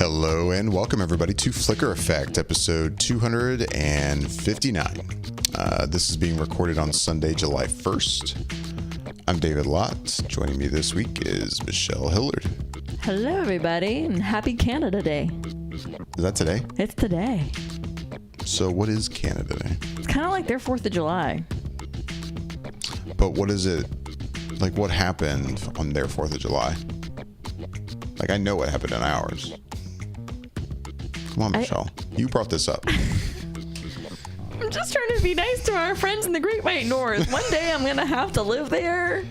Hello and welcome everybody to Flicker Effect, episode 259. This is being recorded on Sunday, July 1st. I'm David Lott. Joining me this week is Michelle Hillard. Hello everybody and happy Canada Day. Is that today? It's today. So what is Canada Day? It's kind of like their 4th of July. But what is it? Like what happened on their 4th of July? Like I know what happened in ours. Come on, Michelle. You brought this up. I'm just trying to be nice to our friends in the Great White North. One day I'm going to have to live there.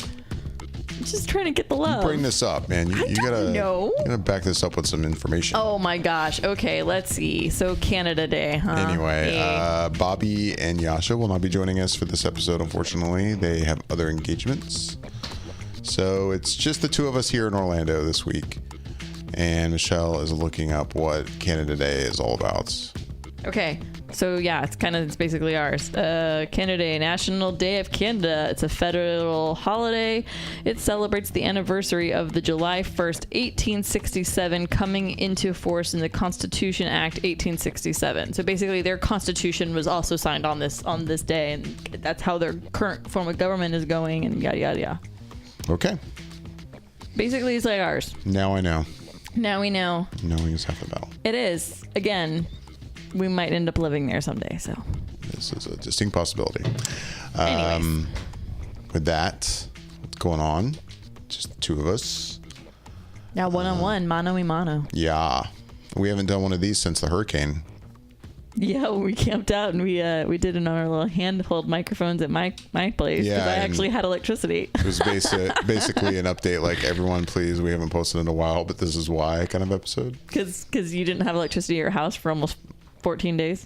I'm just trying to get the love. You bring this up, man. You gotta back this up with some information. Oh my gosh. Okay, let's see. So Canada Day, huh? Anyway, Bobby and Yasha will not be joining us for this episode, unfortunately. They have other engagements. So it's just the two of us here in Orlando this week. And Michelle is looking up what Canada Day is all about. Okay. So yeah, it's basically ours. Canada Day, National Day of Canada. It's a federal holiday. It celebrates the anniversary of the July 1st, 1867 coming into force in the Constitution Act 1867. So basically their constitution was also signed on this day, and that's how their current form of government is going, and yada yada yada. Okay. Basically it's like ours. Now I know. Now we know. Knowing is half the battle. It is. Again, we might end up living there someday, so. This is a distinct possibility. Anyways. With that, what's going on? Just the two of us. Now one-on-one, mano-y-mano. Yeah. We haven't done one of these since the hurricane. Yeah, we camped out and we did it on our little handheld microphones at my place because I actually had electricity. It was basically an update like, everyone please, we haven't posted in a while, but this is why kind of episode. Because you didn't have electricity at your house for almost 14 days?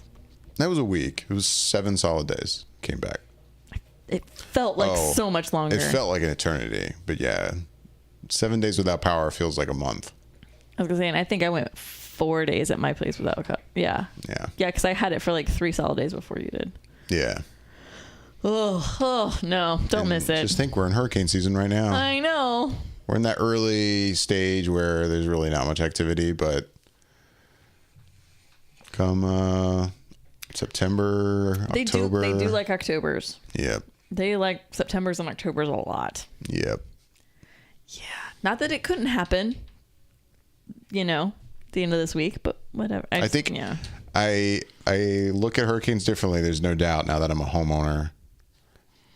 That was a week. It was 7 solid days. Came back. It felt like so much longer. It felt like an eternity, but yeah. 7 days without power feels like a month. I was going to say, and I think I went 4 days at my place without a cup. Yeah. Yeah. Yeah, because I had it for like 3 solid days before you did. Yeah. Oh no, don't miss it. Just think we're in hurricane season right now. I know. We're in that early stage where there's really not much activity, but come September, October. They do like Octobers. Yep. They like Septembers and Octobers a lot. Yep. Yeah. Not that it couldn't happen, at the end of this week, but whatever. I think I look at hurricanes differently. There's no doubt now that I'm a homeowner.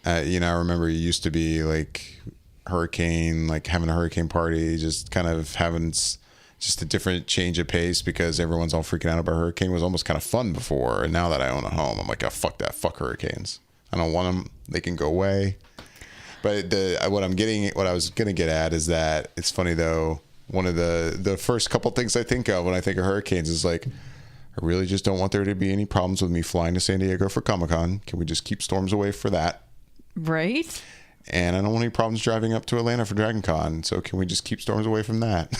I remember it used to be like hurricane, like having a hurricane party, just kind of having just a different change of pace because everyone's all freaking out about hurricane was almost kind of fun before. And now that I own a home, I'm like, oh, fuck that. Fuck hurricanes. I don't want them. They can go away. But what I was going to get at is that it's funny though. One of the first couple things I think of when I think of hurricanes is like, I really just don't want there to be any problems with me flying to San Diego for Comic-Con. Can we just keep storms away for that? Right. And I don't want any problems driving up to Atlanta for Dragon Con. So can we just keep storms away from that?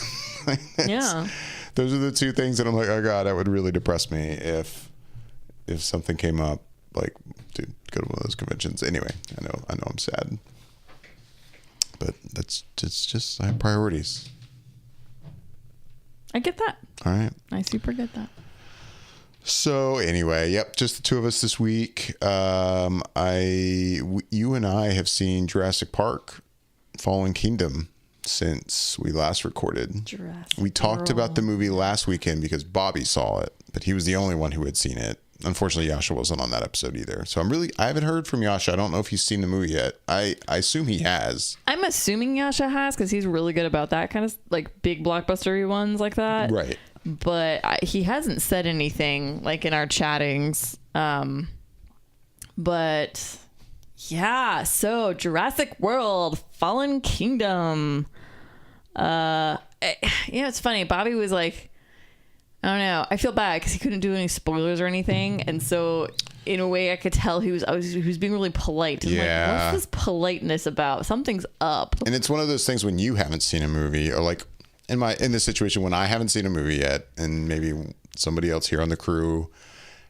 Yeah. Those are the two things that I'm like, oh God, that would really depress me if something came up. Like, dude, go to one of those conventions. Anyway, I know I'm sad. But it's just, I have priorities. I get that. All right. I super get that. So anyway, yep, just the two of us this week. You and I have seen Jurassic Park: Fallen Kingdom since we last recorded. We talked about the movie last weekend because Bobby saw it, but he was the only one who had seen it. Unfortunately, Yasha wasn't on that episode either. So I haven't heard from Yasha. I don't know if he's seen the movie yet. I assume he has. I'm assuming Yasha has because he's really good about that kind of like big blockbustery ones like that. Right. But he hasn't said anything like in our chattings. But yeah, so Jurassic World, Fallen Kingdom. It's funny. Bobby was like, I don't know. I feel bad because he couldn't do any spoilers or anything, and so in a way, I could tell he was being really polite. Yeah. Like, what's this politeness about? Something's up. And it's one of those things when you haven't seen a movie, or like in this situation when I haven't seen a movie yet, and maybe somebody else here on the crew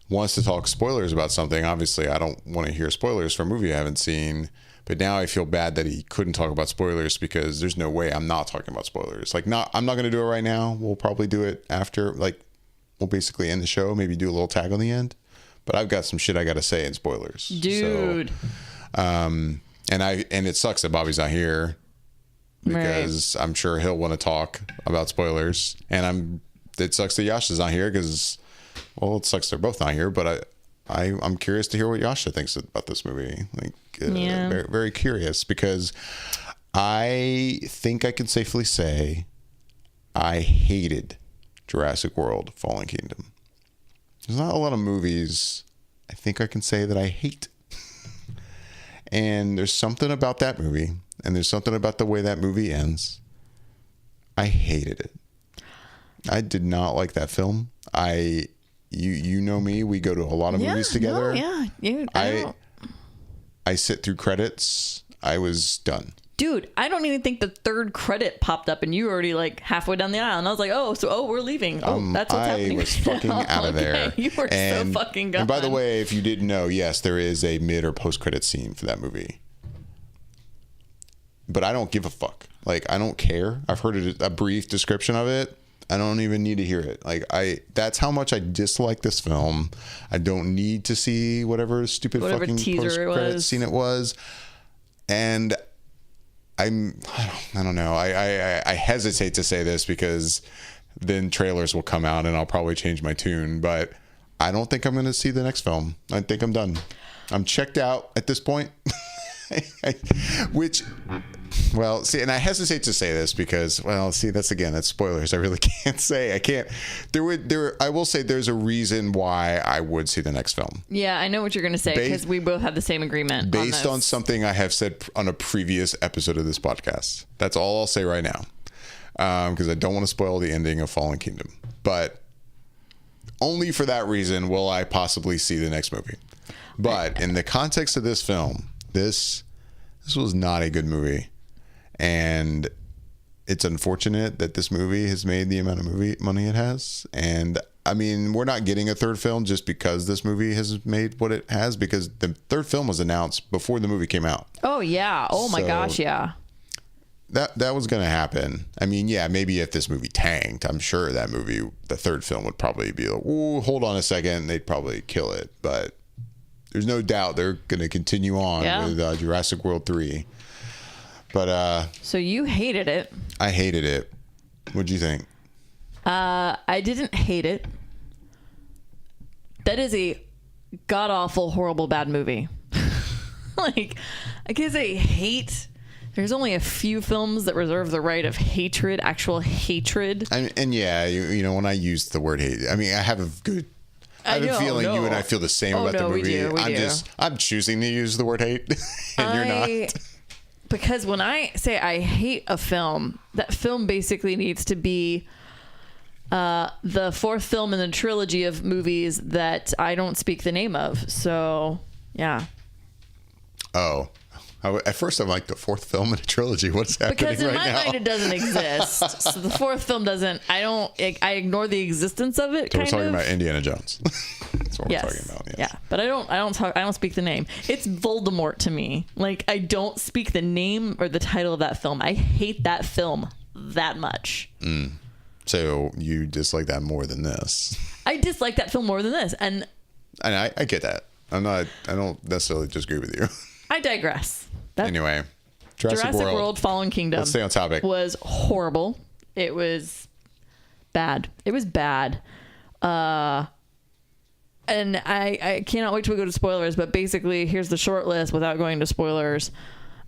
wants to talk spoilers about something. Obviously, I don't want to hear spoilers for a movie I haven't seen. But now I feel bad that he couldn't talk about spoilers because there's no way I'm not talking about spoilers. Like, I'm not going to do it right now. We'll probably do it after. Like, we'll basically end the show, maybe do a little tag on the end. But I've got some shit I got to say in spoilers. Dude. So, and it sucks that Bobby's not here because I'm sure he'll want to talk about spoilers. And it sucks that Yasha's not here because, well, it sucks they're both not here. But I'm curious to hear what Yasha thinks about this movie. Like, very, very curious because I think I can safely say I hated Jurassic World: Fallen Kingdom. There's not a lot of movies I think I can say that I hate. And there's something about that movie, and there's something about the way that movie ends. I hated it. I did not like that film. You know me, we go to a lot of movies together. I sit through credits. I was done. Dude, I don't even think the third credit popped up and you were already like halfway down the aisle. And I was like, we're leaving. That's what's happening. I was fucking out of there. You were so fucking gone. And by the way, if you didn't know, yes, there is a mid or post credit scene for that movie. But I don't give a fuck. Like, I don't care. I've heard a brief description of it. I don't even need to hear it. Like, that's how much I dislike this film. I don't need to see whatever stupid fucking post credit scene it was. And I don't know. I hesitate to say this because then trailers will come out and I'll probably change my tune, but I don't think I'm going to see the next film. I think I'm done. I'm checked out at this point. Well, see, and I hesitate to say this because, well, see, that's spoilers. I really can't say. I can't. I will say there's a reason why I would see the next film. Yeah, I know what you're going to say because we both have the same agreement. Based on something I have said on a previous episode of this podcast. That's all I'll say right now. Because I don't want to spoil the ending of Fallen Kingdom. But only for that reason will I possibly see the next movie. But in the context of this film, this was not a good movie. And it's unfortunate that this movie has made the amount of money it has. And I mean, we're not getting a third film just because this movie has made what it has, because the third film was announced before the movie came out. Oh, yeah. Oh, my gosh. Yeah. That was going to happen. I mean, yeah, maybe if this movie tanked, I'm sure the third film would probably be like, ooh, hold on a second. They'd probably kill it. But there's no doubt they're going to continue on with Jurassic World 3. But so you hated it. I hated it. What'd you think? I didn't hate it. That is a god awful, horrible, bad movie. Like, I guess I hate. There's only a few films that reserve the right of hatred, actual hatred. And yeah, you know, when I use the word hate, I mean, I have a feeling you and I feel the same about the movie. I'm choosing to use the word hate, and you're not. Because when I say I hate a film, that film basically needs to be the fourth film in the trilogy of movies that I don't speak the name of. So, yeah. Oh. At first, I'm like, the fourth film in a trilogy. What's happening right now? Because in my mind, it doesn't exist. So the fourth film doesn't. I ignore the existence of it. So we're talking about Indiana Jones. That's what we're talking about. Yes. Yeah, but I don't speak the name. It's Voldemort to me. Like, I don't speak the name or the title of that film. I hate that film that much. So you dislike that more than this? I dislike that film more than this, and I get that. I don't necessarily disagree with you. I digress. Anyway, Jurassic World: Fallen Kingdom. Let's stay on topic. Was horrible. It was bad. And I cannot wait till we go to spoilers. But basically, here's the short list without going to spoilers.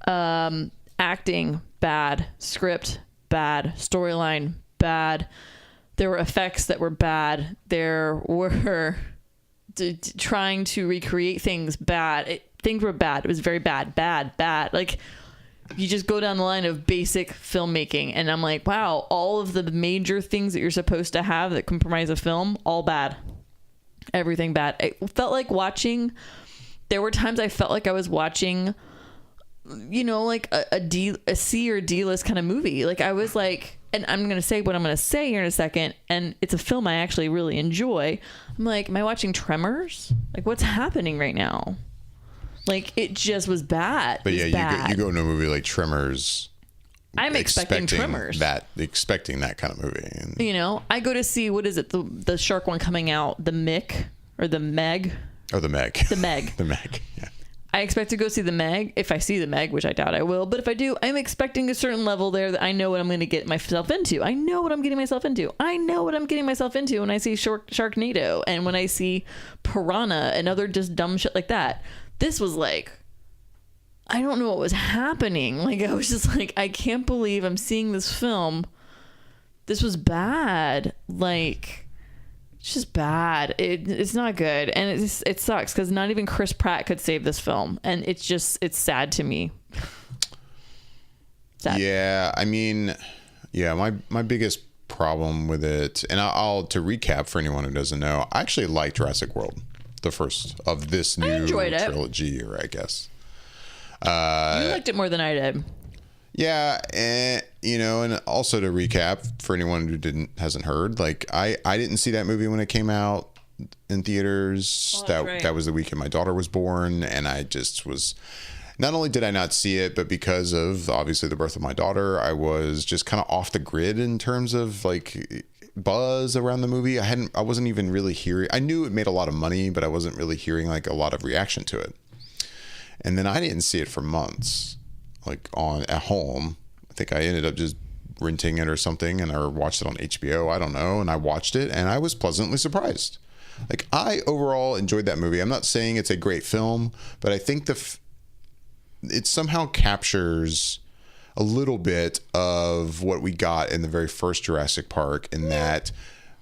Acting bad, script bad, storyline bad. There were effects that were bad. There were trying to recreate things bad. Things were bad. It was very bad. Like, you just go down the line of basic filmmaking, and I'm like, wow, all of the major things that you're supposed to have that comprise a film, all bad. Everything bad. It felt like there were times I felt like I was watching, you know, like a C or D list kind of movie. Like, I was like, and I'm going to say what I'm going to say here in a second, and it's a film I actually really enjoy. I'm like, am I watching Tremors? Like, what's happening right now? Like, it just was bad. But yeah, you go into a movie like Tremors. I'm expecting Tremors. Expecting that kind of movie. And, you know, I go to see, what is it? The shark one coming out, the Mick or the Meg. Oh, the Meg. The Meg. The Meg, yeah. I expect to go see the Meg, if I see the Meg, which I doubt I will. But if I do, I'm expecting a certain level there that I know what I'm going to get myself into. I know what I'm getting myself into. I know what I'm getting myself into when I see Sharknado and when I see Piranha and other just dumb shit like that. This was like, I don't know what was happening. Like, I was just like, I can't believe I'm seeing this film. This was bad. Like... It's just bad. It's not good. And it sucks because not even Chris Pratt could save this film. And it's sad to me. Sad. Yeah, I mean, my biggest problem with it, and to recap for anyone who doesn't know, I actually like Jurassic World, the first of this new trilogy, or I guess. You liked it more than I did. Yeah, and and also to recap for anyone who hasn't heard, like I didn't see that movie when it came out in theaters. That was the weekend my daughter was born, and I just was. Not only did I not see it, but because of obviously the birth of my daughter, I was just kind of off the grid in terms of like buzz around the movie. I wasn't even really hearing. I knew it made a lot of money, but I wasn't really hearing like a lot of reaction to it. And then I didn't see it for months. Like at home. I think I ended up just renting it or something, and I watched it on HBO. I don't know. And I watched it, and I was pleasantly surprised. Like, I overall enjoyed that movie. I'm not saying it's a great film, but I think it somehow captures a little bit of what we got in the very first Jurassic Park, in that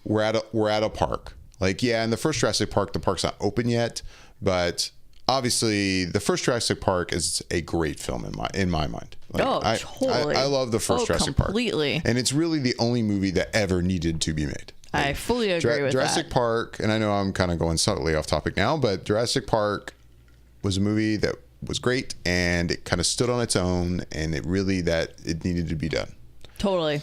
we're at a park. Like, yeah, in the first Jurassic Park, the park's not open yet, but obviously, the first Jurassic Park is a great film in my mind. Like, totally. I love the first Jurassic Park. Completely. And it's really the only movie that ever needed to be made. Like, I fully agree with Jurassic Park, and I know I'm kind of going subtly off topic now, but Jurassic Park was a movie that was great, and it kind of stood on its own, and it needed to be done. Totally.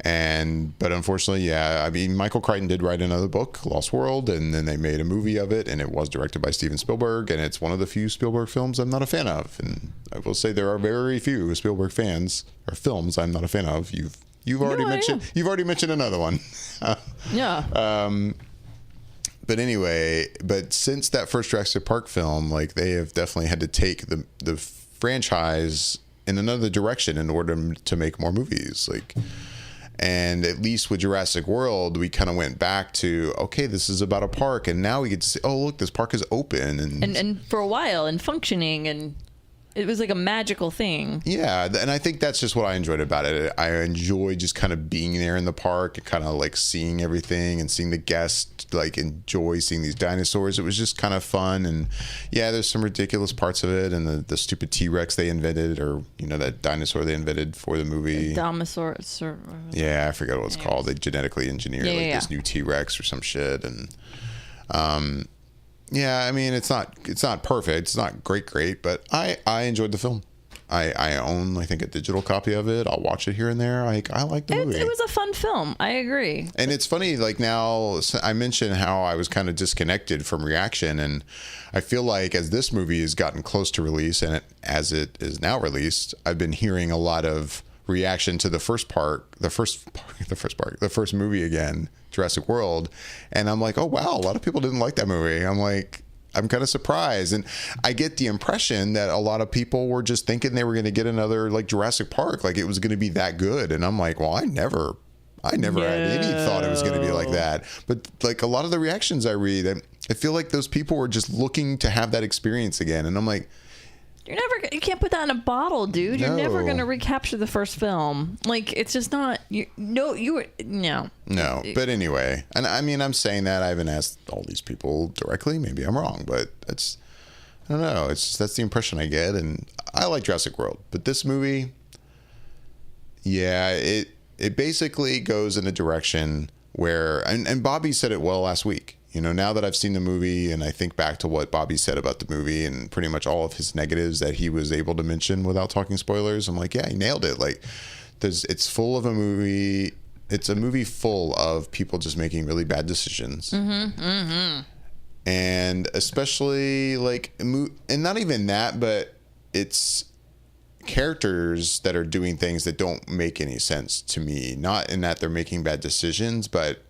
But unfortunately, I mean, Michael Crichton did write another book, Lost World, and then they made a movie of it, and it was directed by Steven Spielberg, and it's one of the few Spielberg films I'm not a fan of. And I will say there are very few Spielberg films I'm not a fan of. You've already mentioned another one. Yeah. But anyway, since that first Jurassic Park film, like, they have definitely had to take the franchise in another direction in order to make more movies. Like. And at least with Jurassic World, we kind of went back to, okay, this is about a park, and now we get to see, oh, look, this park is open and for a while and functioning, and it was like a magical thing. Yeah, and I think that's just what I enjoyed about it. I enjoyed just kind of being there in the park and kind of like seeing everything and seeing the guests like enjoy seeing these dinosaurs. It was just kind of fun, and yeah, there's some ridiculous parts of it, and the stupid T-Rex they invented, or that dinosaur they invented for the movie. Domosaurus. Yeah, I forget what it's called. They genetically engineered this new T-Rex or some shit, and yeah, I mean, it's not perfect. It's not great, but I enjoyed the film. I own, I think, a digital copy of it. I'll watch it here and there. I like the movie. It was a fun film. I agree. And it's funny, like, now I mentioned how I was kind of disconnected from reaction, and I feel like as this movie has gotten close to release, and as it is now released, I've been hearing a lot of reaction to the first movie again, Jurassic World, and I'm like, oh wow, a lot of people didn't like that movie. I'm kind of surprised, and I get the impression that a lot of people were just thinking they were going to get another like Jurassic Park, like it was going to be that good, and I'm like, well, I never had any thought it was going to be like that. But like a lot of the reactions I read, I feel like those people were just looking to have that experience again, and I'm like, you can't put that in a bottle, dude. No. You're never going to recapture the first film. Like, it's just not, no. But anyway, and I mean, I'm saying that I haven't asked all these people directly. Maybe I'm wrong, but I don't know. It's just, that's the impression I get. And I like Jurassic World, but this movie, yeah, it basically goes in a direction where, and Bobby said it well last week. Now that I've seen the movie and I think back to what Bobby said about the movie and pretty much all of his negatives that he was able to mention without talking spoilers, I'm like, yeah, he nailed it. Like, it's full of a movie. It's a movie full of people just making really bad decisions. And especially like, and not even that, but it's characters that are doing things that don't make any sense to me. Not in that they're making bad decisions, but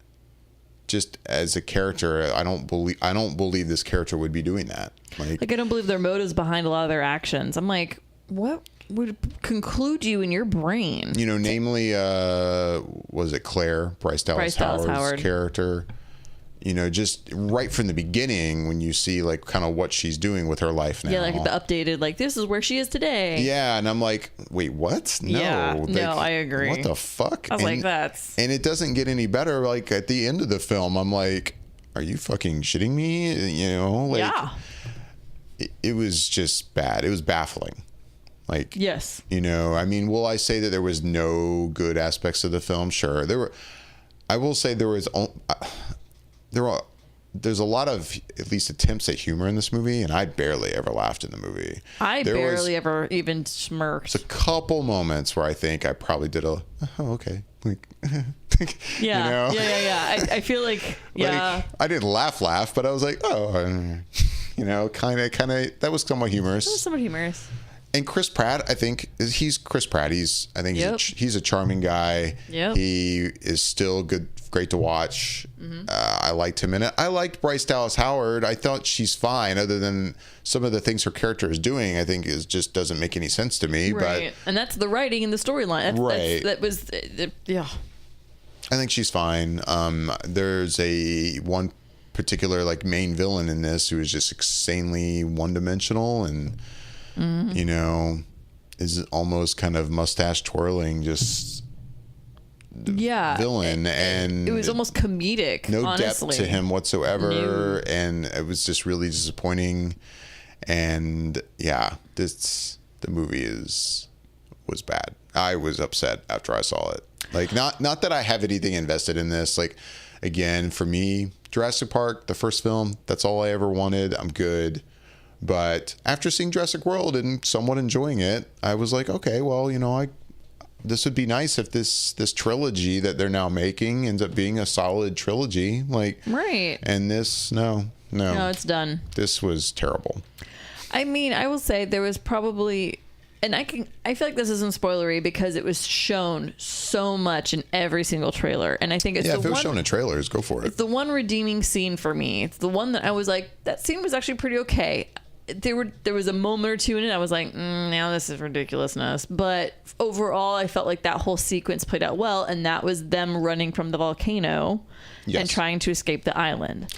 just as a character, I don't believe this character would be doing that. Like I don't believe their motives behind a lot of their actions. I'm like, what would conclude you in your brain? You know, namely, was it Claire, Bryce Dallas Howard's character? You know, just right from the beginning when you see like kind of what she's doing with her life now. Yeah, like the updated, like this is where she is today. Yeah, and I'm like, wait, what? No, yeah, like, no, I agree. What the fuck? I was like, that's... And it doesn't get any better. Like at the end of the film, I'm like, are you fucking shitting me? You know, like, yeah. It was just bad. It was baffling. Like, yes, you know, I mean, will I say that there was no good aspects of the film? Sure, there were. I will say there's a lot of at least attempts at humor in this movie, and I barely ever laughed in the movie. I barely ever even smirked. There's a couple moments where I think I probably did a okay, like yeah, you know? yeah. I feel like yeah. Like, I didn't laugh, but I was like, oh, you know, kind of. That was somewhat humorous. It was somewhat humorous. And Chris Pratt, I think he's Chris Pratt. I think he's a charming guy. Yep. He is still great to watch. Mm-hmm. I liked him in it. I liked Bryce Dallas Howard. I thought she's fine, other than some of the things her character is doing. I think just doesn't make any sense to me. Right, and that's the writing and the storyline. Right, that was yeah. I think she's fine. There's one particular like main villain in this who is just insanely one-dimensional and. Mm-hmm. You know, is almost kind of mustache twirling, just villain, and it was almost comedic. No honestly. depth to him whatsoever, and it was just really disappointing. And yeah, the movie was bad. I was upset after I saw it. Like not that I have anything invested in this. Like again, for me, Jurassic Park, the first film, that's all I ever wanted. I'm good. But after seeing Jurassic World and somewhat enjoying it, I was like, okay, well, you know, this would be nice if this trilogy that they're now making ends up being a solid trilogy. Like, right. And this, no, it's done. This was terrible. I mean, I will say there was probably, and I feel like this isn't spoilery because it was shown so much in every single trailer. And I think it's if it was shown in trailers, go for it. It's the one redeeming scene for me. It's the one that I was like, that scene was actually pretty okay. There was a moment or two in it I was like, now this is ridiculousness. But overall, I felt like that whole sequence played out well, and that was them running from the volcano and trying to escape the island.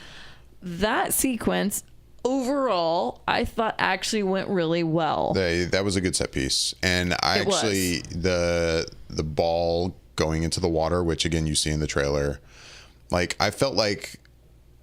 That sequence, overall, I thought actually went really well. That was a good set piece. And the ball going into the water, which again you see in the trailer, like I felt like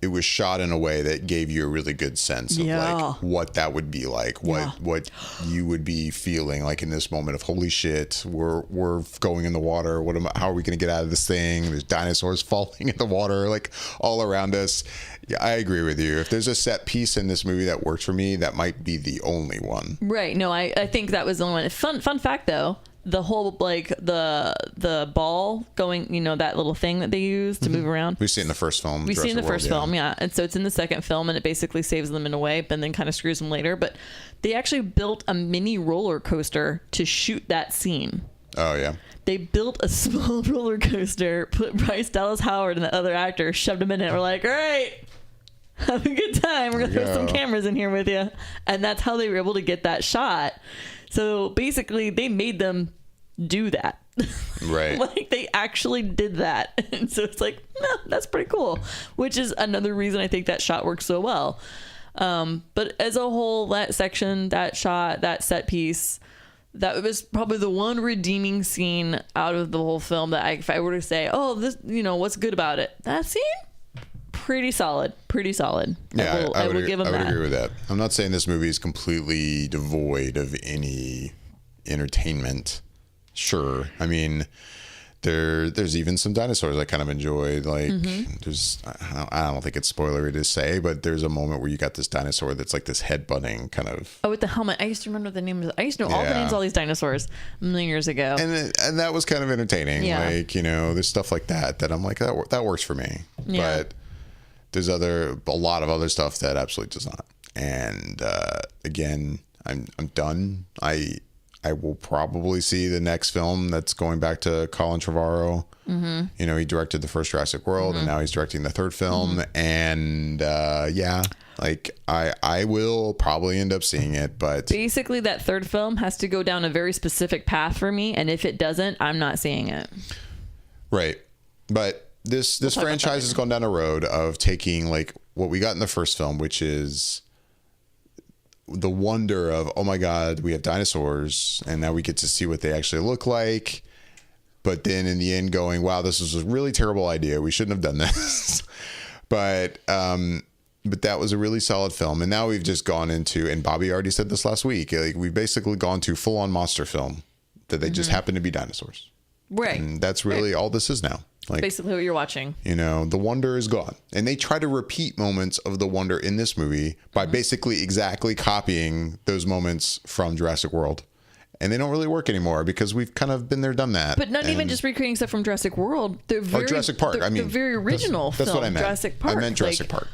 it was shot in a way that gave you a really good sense of like what that would be like, what you would be feeling like in this moment of holy shit, we're going in the water. How are we going to get out of this thing? There's dinosaurs falling in the water like all around us. Yeah, I agree with you. If there's a set piece in this movie that works for me, that might be the only one. Right. No, I think that was the only one. Fun fact though. The whole like the ball going, you know, that little thing that they use to move around. We see it in the first film. We see it in the first film, yeah. And so it's in the second film, and it basically saves them in a way, but then kind of screws them later. But they actually built a mini roller coaster to shoot that scene. Oh yeah. They built a small roller coaster, put Bryce Dallas Howard and the other actor, shoved him in it. We're like, all right, have a good time. We're gonna throw some cameras in here with you, and that's how they were able to get that shot. So basically, they made them do that. Right. Like they actually did that. And so it's like, no, that's pretty cool. Which is another reason I think that shot works so well. But as a whole, that section, that shot, that set piece, that was probably the one redeeming scene out of the whole film that if I were to say, oh, this, you know, what's good about it? That scene? Pretty solid. Yeah, I will give them that. I would agree with that. I'm not saying this movie is completely devoid of any entertainment. Sure. I mean, there's even some dinosaurs I kind of enjoyed. Like, I don't think it's spoilery to say, but there's a moment where you got this dinosaur that's like this head-butting kind of. Oh, with the helmet. I used to remember the names. I used to know all the names of all these dinosaurs a million years ago. And that was kind of entertaining. Yeah. Like, you know, there's stuff like that I'm like, that works for me. Yeah. But there's a lot of other stuff that absolutely does not. And again, I'm done. I will probably see the next film that's going back to Colin Trevorrow. Mm-hmm. You know, he directed the first Jurassic World, and now he's directing the third film. And like I will probably end up seeing it, but basically that third film has to go down a very specific path for me, and if it doesn't, I'm not seeing it. Right. But this franchise has gone down a road of taking like what we got in the first film, which is the wonder of, oh my God, we have dinosaurs, and now we get to see what they actually look like. But then in the end going, wow, this was a really terrible idea. We shouldn't have done this. But that was a really solid film. And now we've just gone into, and Bobby already said this last week, like we've basically gone to full on monster film that they just happen to be dinosaurs. Right. And that's really all this is now. Like, basically what you're watching. You know, the wonder is gone. And they try to repeat moments of the wonder in this movie by basically exactly copying those moments from Jurassic World. And they don't really work anymore because we've kind of been there, done that. But not even just recreating stuff from Jurassic World. They're very, or Jurassic Park. I mean, the very original that's film, what I meant. Jurassic Park. I meant Jurassic Park.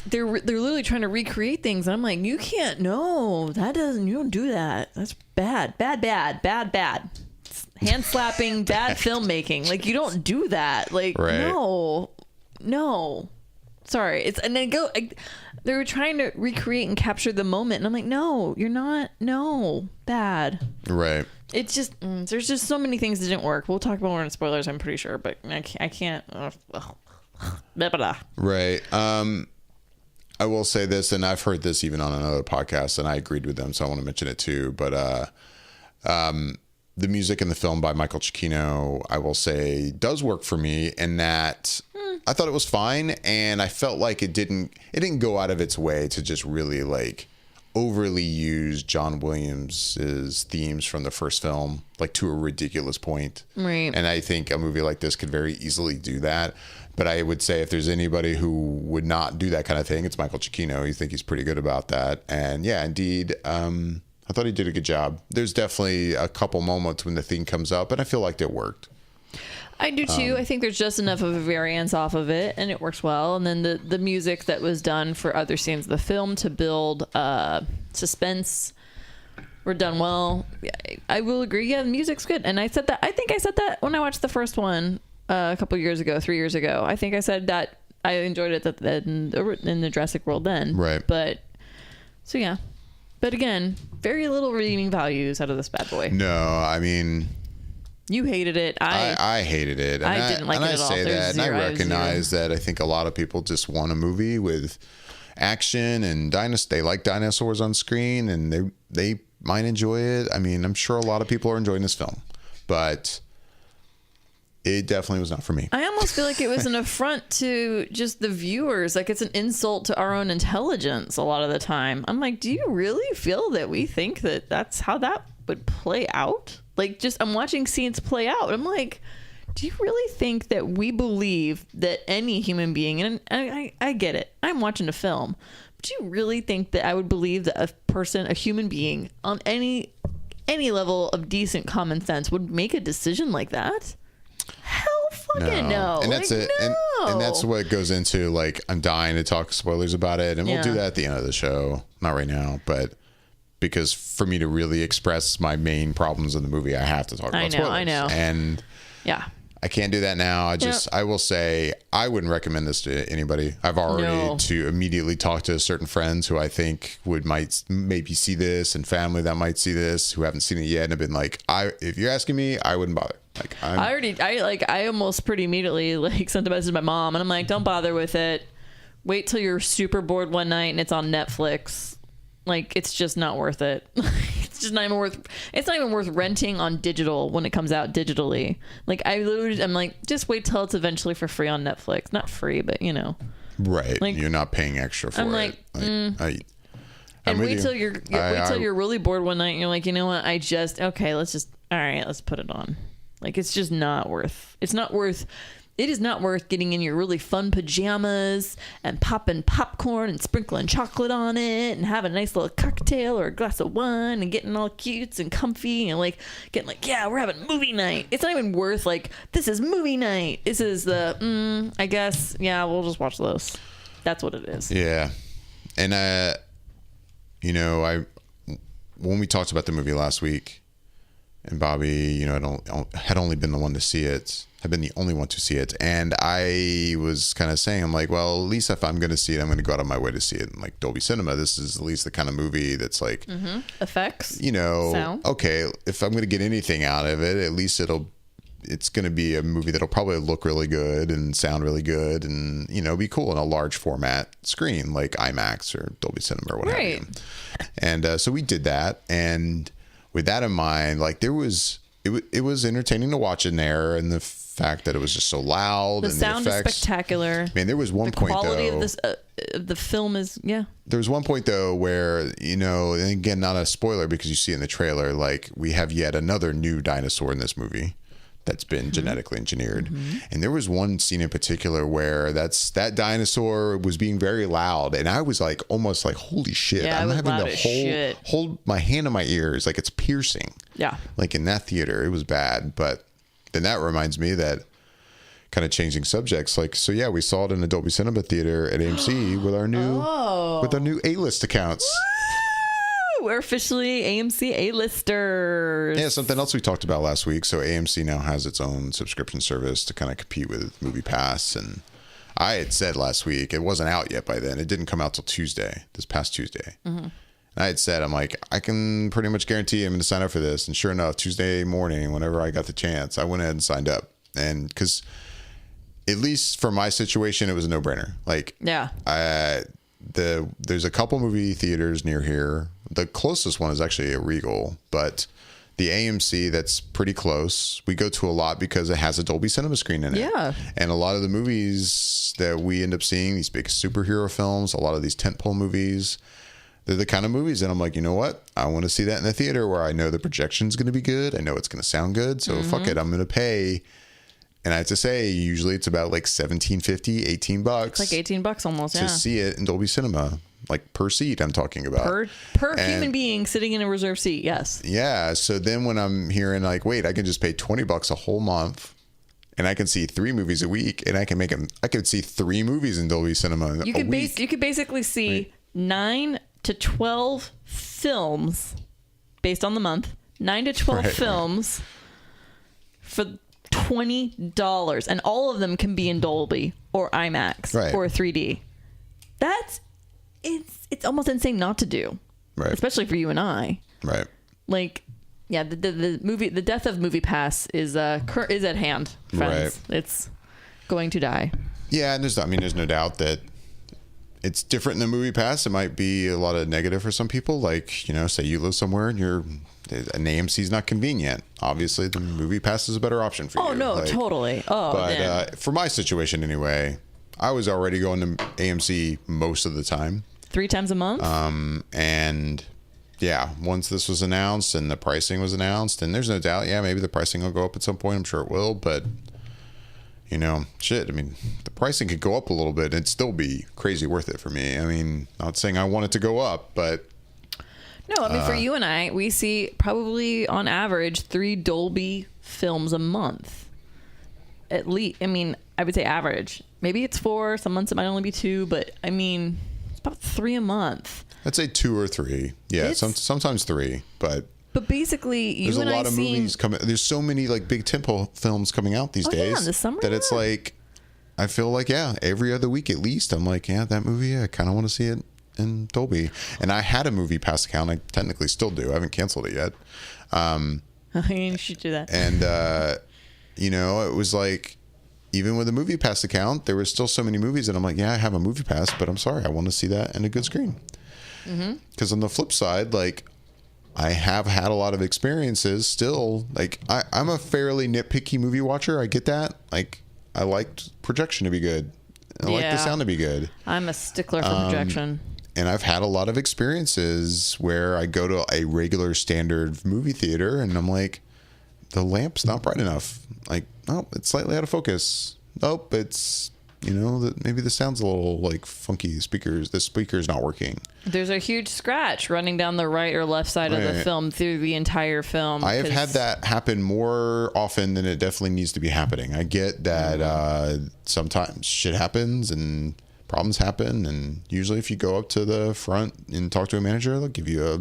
They're literally trying to recreate things. And I'm like, you can't. No, you don't do that. That's bad. Hand slapping, bad filmmaking. Like, you don't do that. Like, right. No. Sorry. They were trying to recreate and capture the moment. And I'm like, no, you're not. No, bad. Right. It's just, there's just so many things that didn't work. We'll talk about more in spoilers, I'm pretty sure, but I can't. Right. I will say this, and I've heard this even on another podcast, and I agreed with them, so I want to mention it too. But the music in the film by Michael Giacchino, I will say, does work for me in that I thought it was fine, and I felt like it didn't go out of its way to just really like overly use John Williams's themes from the first film, like to a ridiculous point. Right. And I think a movie like this could very easily do that. But I would say if there's anybody who would not do that kind of thing, it's Michael Giacchino. You think he's pretty good about that. And yeah, indeed, I thought he did a good job. There's definitely a couple moments when the theme comes up, and I feel like it worked. I do too. I think there's just enough of a variance off of it, and it works well. And then the music that was done for other scenes of the film to build suspense were done well. I will agree. Yeah, the music's good. And I think I said that when I watched the first one a couple years ago, 3 years ago. I think I said that I enjoyed it in the Jurassic World then. Right. So yeah. But again, very little redeeming values out of this bad boy. No, I mean, you hated it. I hated it. And I didn't like it at all. I say that, and I recognize that I think a lot of people just want a movie with action and they like dinosaurs on screen, and they might enjoy it. I mean, I'm sure a lot of people are enjoying this film, but it definitely was not for me. I almost feel like it was an affront to just the viewers. Like, it's an insult to our own intelligence a lot of the time. I'm like, do you really feel that we think that that's how that would play out? Like, I'm watching scenes play out. I'm like, do you really think that we believe that any human being, and I get it, I'm watching a film, but do you really think that I would believe that a human being on any level of decent common sense would make a decision like that? Hell fucking no. And that's it. And that's what goes into, like, I'm dying to talk spoilers about it, and we'll do that at the end of the show. Not right now, but because for me to really express my main problems in the movie, I have to talk about spoilers. I know. And yeah, I can't do that now. I will say I wouldn't recommend this to anybody. I've already to immediately talk to certain friends who I think might maybe see this, and family that might see this who haven't seen it yet, and have been like, if you're asking me, I wouldn't bother. Like, I almost pretty immediately sent a message to my mom, and I'm like, don't bother with it. Wait till you're super bored one night and it's on Netflix. Like, it's just not worth it. It's not even worth renting on digital when it comes out digitally. Like, I'm like, just wait till it's eventually for free on Netflix. Not free, but you know. Right. Like, you're not paying extra for it. And wait till you're really bored one night and you're like, you know what? All right, let's put it on. Like, it's just not worth. It is not worth getting in your really fun pajamas and popping popcorn and sprinkling chocolate on it and having a nice little cocktail or a glass of wine and getting all cute and comfy and yeah, we're having movie night. It's not even worth this is movie night. This is I guess, yeah, we'll just watch those. That's what it is. Yeah. And, when we talked about the movie last week, and Bobby, had only been the one to see it, had been the only one to see it. And I was kind of saying, I'm like, well, at least if I'm going to see it, I'm going to go out of my way to see it in like Dolby Cinema. This is at least the kind of movie that's like, effects, sound. Okay, if I'm going to get anything out of it, at least it's going to be a movie that'll probably look really good and sound really good and, be cool on a large format screen like IMAX or Dolby Cinema or what have you. And so we did that. And with that in mind, like it was entertaining to watch in there, and the fact that it was just so loud. The sound is spectacular. Man, there was one point though. The quality of the film is, yeah. There was one point though where, and again, not a spoiler because you see in the trailer, like we have yet another new dinosaur in this movie that's been genetically engineered. And there was one scene in particular where that dinosaur was being very loud, and I was like almost like, holy shit. Yeah, I'm having to hold my hand in my ears, like it's piercing. Yeah. Like in that theater, it was bad. But then that reminds me that, kind of changing subjects, like, so yeah, we saw it in a Dolby Cinema theater at AMC with our new A-list accounts. We're officially AMC A-listers. Yeah, something else we talked about last week. So AMC now has its own subscription service to kind of compete with MoviePass. And I had said last week, it wasn't out yet by then. It didn't come out till Tuesday, this past Tuesday. And I had said, I'm like, I can pretty much guarantee I'm going to sign up for this. And sure enough, Tuesday morning, whenever I got the chance, I went ahead and signed up. And because at least for my situation, it was a no-brainer. Like, there's a couple movie theaters near here. The closest one is actually a Regal, but the AMC that's pretty close, we go to a lot because it has a Dolby Cinema screen in it. Yeah. And a lot of the movies that we end up seeing, these big superhero films, a lot of these tentpole movies, they're the kind of movies that I'm like, you know what? I want to see that in the theater where I know the projection's going to be good. I know it's going to sound good. So fuck it. I'm going to pay. And I have to say, usually it's about like $17.50, $18. It's like $18 almost, to see it in Dolby Cinema, like per seat. I'm talking about per human being sitting in a reserved seat. Yes. Yeah. So then when I'm hearing like, wait, I can just pay $20 a whole month, and I can see 3 movies a week, and I could see 3 movies in Dolby Cinema. You could basically see 9 to 12 films based on the month. 9 to 12 films for $20, and all of them can be in Dolby or IMAX or 3D. It's almost insane not to do, especially for you and I. Like, yeah, the death of MoviePass is at hand, friends. It's going to die. Yeah, and there's no doubt that it's different in the MoviePass. It might be a lot of negative for some people. Like, say you live somewhere and an AMC is not convenient. Obviously, the MoviePass is a better option for you. Oh, no, totally. But for my situation anyway, I was already going to AMC most of the time. 3 times a month? And yeah, once this was announced and the pricing was announced, and there's no doubt, maybe the pricing will go up at some point. I'm sure it will, but shit, I mean, the pricing could go up a little bit and it'd still be crazy worth it for me. I mean, not saying I want it to go up, but... No, I mean, for you and I, we see probably on average 3 Dolby films a month. At least, I mean, I would say average. Maybe it's 4, some months it might only be 2, but I mean, it's about 3 a month. I'd say 2 or 3. Yeah, sometimes 3, but... But basically, there's a lot of movies coming. There's so many like big tempo films coming out these days. Yeah, this summer, that it's like, I feel like every other week at least. I'm like, that movie, I kind of want to see it in Dolby. And I had a MoviePass account. I technically still do. I haven't canceled it yet. You should do that. And it was like, even with a MoviePass account, there was still so many movies that I'm like, I have a MoviePass, but I'm sorry, I want to see that in a good screen. Because on the flip side, like, I have had a lot of experiences still. Like, I'm a fairly nitpicky movie watcher. I get that. Like, I liked projection to be good. I like the sound to be good. I'm a stickler for projection. And I've had a lot of experiences where I go to a regular standard movie theater and I'm like, the lamp's not bright enough. Like, oh, it's slightly out of focus. Nope, it's, maybe the sound's a little like funky. The speaker's not working. There's a huge scratch running down the right or left side of the film through the entire film. I have had that happen more often than it definitely needs to be happening. I get that sometimes shit happens, problems happen. And usually if you go up to the front and talk to a manager, they'll give you a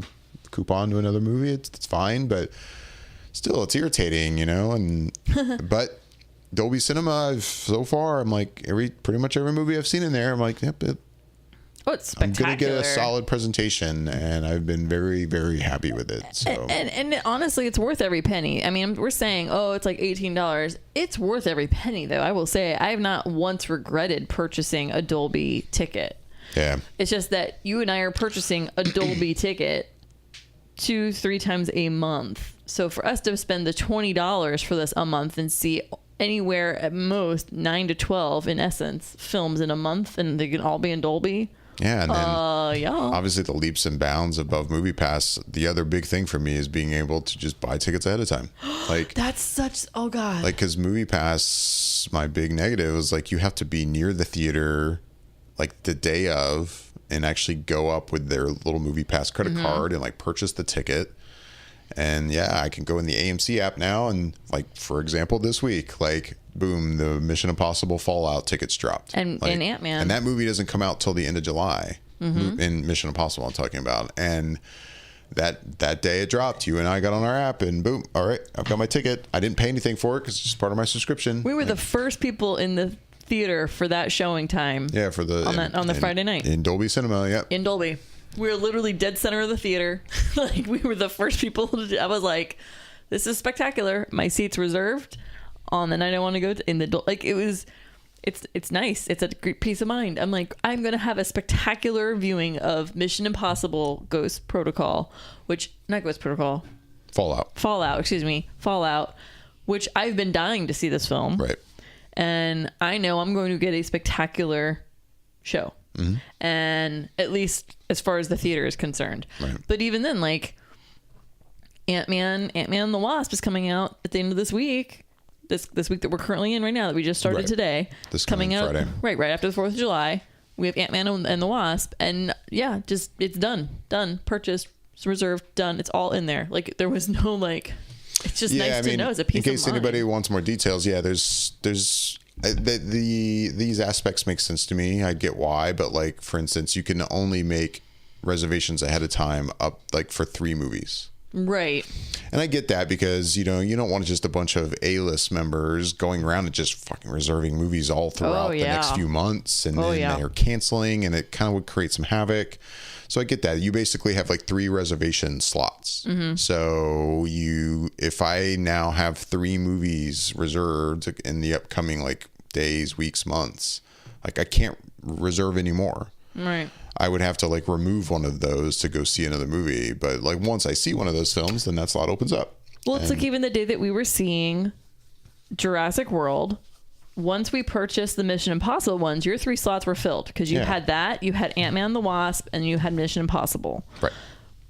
coupon to another movie. It's fine, but still it's irritating, you know. And but Dolby Cinema, so far, I'm like, pretty much every movie I've seen in there, I'm like, yep, Oh, it's spectacular. I'm gonna get a solid presentation, and I've been very, very happy with it. So, and honestly, it's worth every penny. I mean, we're saying, oh, it's like $18. It's worth every penny, though. I will say, I have not once regretted purchasing a Dolby ticket. Yeah, it's just that you and I are purchasing a Dolby ticket 2-3 times a month. So for us to spend the $20 for this a month and see anywhere at most 9 to 12, in essence, films in a month, and they can all be in Dolby. Yeah, and then yeah. Obviously the leaps and bounds above MoviePass. The other big thing for me is being able to just buy tickets ahead of time. Like that's such god. Like, because MoviePass, my big negative was like you have to be near the theater like the day of and actually go up with their little MoviePass credit card and like purchase the ticket. And yeah, I can go in the AMC app now and like, for example, this week, like boom, the Mission Impossible Fallout tickets dropped. And like, Ant-Man. And that movie doesn't come out till the end of July in Mission Impossible I'm talking about. And that day it dropped. You and I got on our app and boom, all right, I've got my ticket. I didn't pay anything for it because it's just part of my subscription. We were the first people in the theater for that showing time. Yeah, for the on the Friday night. In Dolby Cinema, yep. In Dolby. We were literally dead center of the theater. Like, we were the first people I was like, this is spectacular. My seat's reserved on the night I want to go to, in the, like, it's nice. It's a great peace of mind. I'm like, I'm going to have a spectacular viewing of Mission Impossible Ghost Protocol, Fallout, which I've been dying to see this film. Right. And I know I'm going to get a spectacular show. And at least as far as the theater is concerned. Right. But even then, like, Ant-Man and the Wasp is coming out at the end of this week. This week that we're currently in right now, that we just started today. This coming out Friday. Right after the 4th of July. We have Ant-Man and the Wasp, and yeah, just it's done, purchased, reserved, done. It's all in there. Like, there was no like. It's just nice to know. It's a piece of mind. In case anybody wants more details, yeah, there's these aspects make sense to me. I get why, but like, for instance, you can only make reservations ahead of time up like for 3 movies. Right. And I get that because, you know, you don't want just a bunch of A-list members going around and just fucking reserving movies all throughout the next few months, and then they're canceling, and it kind of would create some havoc. So I get that. You basically have like 3 reservation slots. So if I now have 3 movies reserved in the upcoming like days, weeks, months, like I can't reserve anymore. Right. I would have to like remove one of those to go see another movie. But like once I see one of those films, then that slot opens up. Well, it's like even the day that we were seeing Jurassic World, once we purchased the Mission Impossible ones, your 3 slots were filled because you had that, you had Ant-Man and the Wasp, and you had Mission Impossible. Right.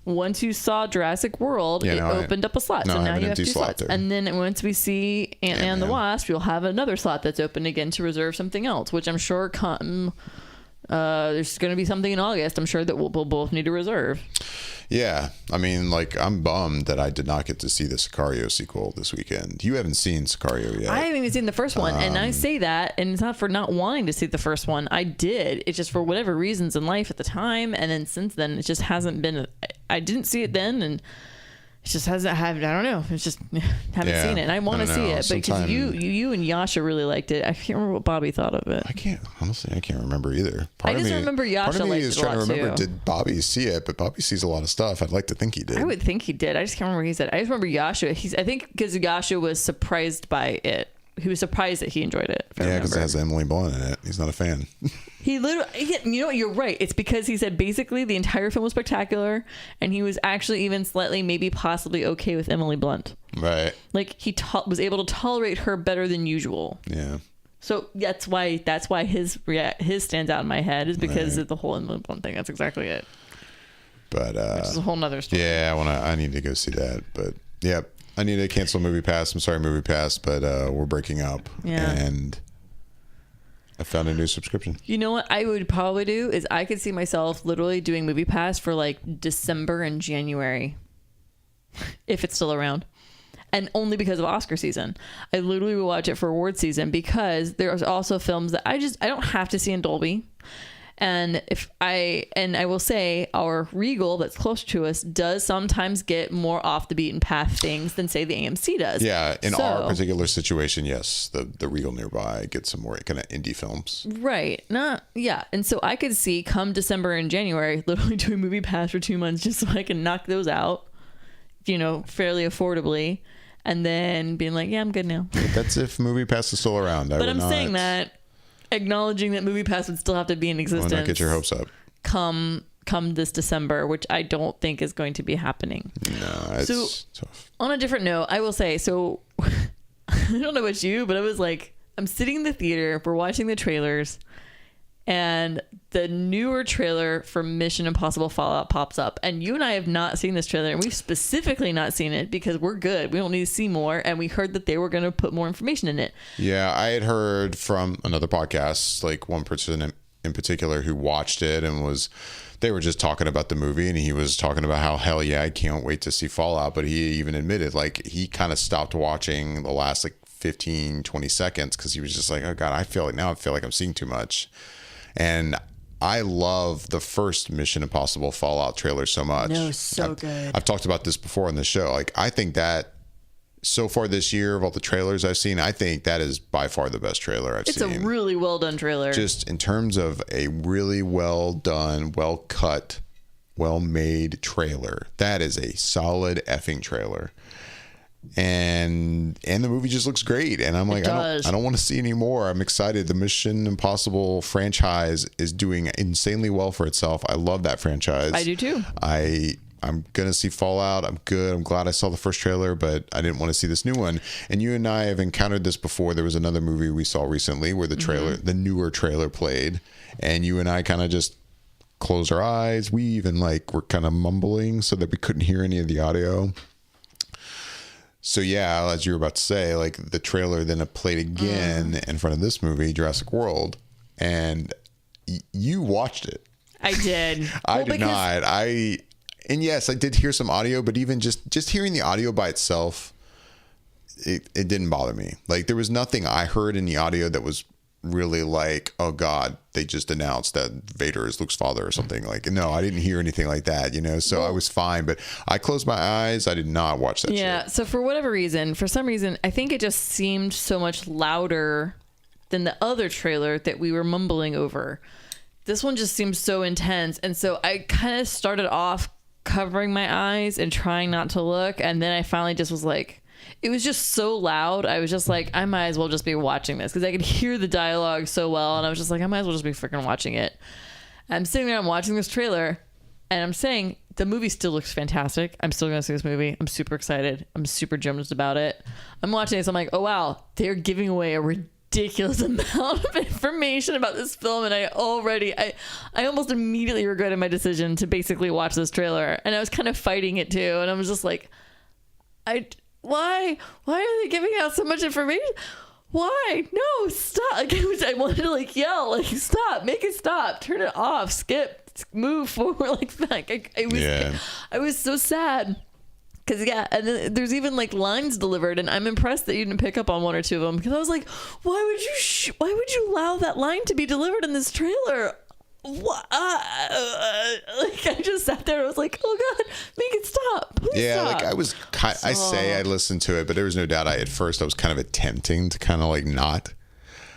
Once you saw Jurassic World, it opened up a slot. So now you have 2 slots. There. And then once we see Ant-Man and the Wasp, you'll have another slot that's open again to reserve something else, which I'm sure there's going to be something in August, I'm sure, that we'll both need to reserve. Yeah. I mean, like, I'm bummed that I did not get to see the Sicario sequel this weekend. You haven't seen Sicario yet. I haven't even seen the first one. And I say that, and it's not for not wanting to see the first one. I did. It's just for whatever reasons in life at the time. And then since then, it just hasn't been. I didn't see it then, and it just hasn't. I don't know. It's just haven't seen it. And I want to see it, but because you and Yasha really liked it. I can't remember what Bobby thought of it. I can't remember either. I just remember Yasha liked it a lot too. Did Bobby see it? But Bobby sees a lot of stuff. I'd like to think he did. I would think he did. I just can't remember what he said. I just remember Yasha. I think because Yasha was surprised by it. He was surprised that he enjoyed it. Yeah, because it has Emily Blunt in it. He's not a fan. He literally, you know what? You're right. It's because he said basically the entire film was spectacular, and he was actually even slightly, maybe possibly okay with Emily Blunt. Right. Like he was able to tolerate her better than usual. Yeah. So that's why his stands out in my head, is because of the whole Emily Blunt thing. That's exactly it. But which is a whole nother story. Yeah, I need to go see that. But yeah, I need to cancel MoviePass. I'm sorry, MoviePass, but we're breaking up. Yeah. And I found a new subscription. You know what I would probably do is I could see myself literally doing MoviePass for like December and January, if it's still around, and only because of Oscar season. I literally will watch it for award season because there's also films that I don't have to see in Dolby. And I will say our Regal that's closer to us does sometimes get more off the beaten path things than say the AMC does. Yeah, in our particular situation, yes, the Regal nearby gets some more kind of indie films. Right. And so I could see come December and January literally doing Movie Pass for 2 months just so I can knock those out, fairly affordably, and then being like, yeah, I'm good now. But that's if Movie Pass is still around. But I'm saying that, acknowledging that Movie Pass would still have to be in existence. Not get your hopes up. Come this December, which I don't think is going to be happening. No, it's tough. On a different note, I will say, so I don't know about you, but I was like, I'm sitting in the theater, we're watching the trailers, and the newer trailer for Mission Impossible Fallout pops up. And you and I have not seen this trailer, and we've specifically not seen it because we're good. We don't need to see more. And we heard that they were going to put more information in it. Yeah, I had heard from another podcast, like one person in particular who watched it and they were just talking about the movie, and he was talking about how, hell yeah, I can't wait to see Fallout. But he even admitted, like, he kind of stopped watching the last, 15, 20 seconds because he was just like, oh God, I feel like I'm seeing too much. And I love the first Mission Impossible Fallout trailer so much. No, so good. I've talked about this before on the show. Like, I think that so far this year, of all the trailers I've seen, I think that is by far the best trailer I've seen. It's a really well done trailer. Just in terms of a really well done, well cut, well made trailer. That is a solid effing trailer. And the movie just looks great, and I'm like, I don't want to see any more. I'm excited. The Mission Impossible franchise is doing insanely well for itself. I love that franchise. I do too. I'm gonna see Fallout. I'm good. I'm glad I saw the first trailer, but I didn't want to see this new one. And you and I have encountered this before. There was another movie we saw recently where the trailer, the newer trailer played, and you and I kind of just closed our eyes. We even were kind of mumbling so that we couldn't hear any of the audio. So yeah, as you were about to say, the trailer then played again in front of this movie, Jurassic World, and you watched it. I did. I did not. And yes, I did hear some audio, but even just hearing the audio by itself, it didn't bother me. There was nothing I heard in the audio that was really oh God, they just announced that Vader is Luke's father or something. No, I didn't hear anything like that, so I was fine, but I closed my eyes. I did not watch that shit. So for some reason, I think it just seemed so much louder than the other trailer that we were mumbling over. This one just seems so intense, and so I kind of started off covering my eyes and trying not to look, and then I finally just was it was just so loud. I was just like, I might as well just be watching this because I could hear the dialogue so well. And I was just like, I might as well just be freaking watching it. I'm sitting there, I'm watching this trailer, and I'm saying the movie still looks fantastic. I'm still going to see this movie. I'm super excited. I'm super jumped about it. I'm watching this. I'm like, oh, wow, they're giving away a ridiculous amount of information about this film. And I almost immediately regretted my decision to basically watch this trailer. And I was kind of fighting it too. And I was just like, why are they giving out so much information? Why? No, stop. I wanted to yell, stop, make it stop, turn it off, skip, move forward. I was so sad. Cause and then there's even lines delivered, and I'm impressed that you didn't pick up on one or two of them, because I was like, why would you allow that line to be delivered in this trailer? What? I just sat there and I was like, oh God, make it stop. Please stop. I listened to it, but there was no doubt at first I was kind of attempting to not.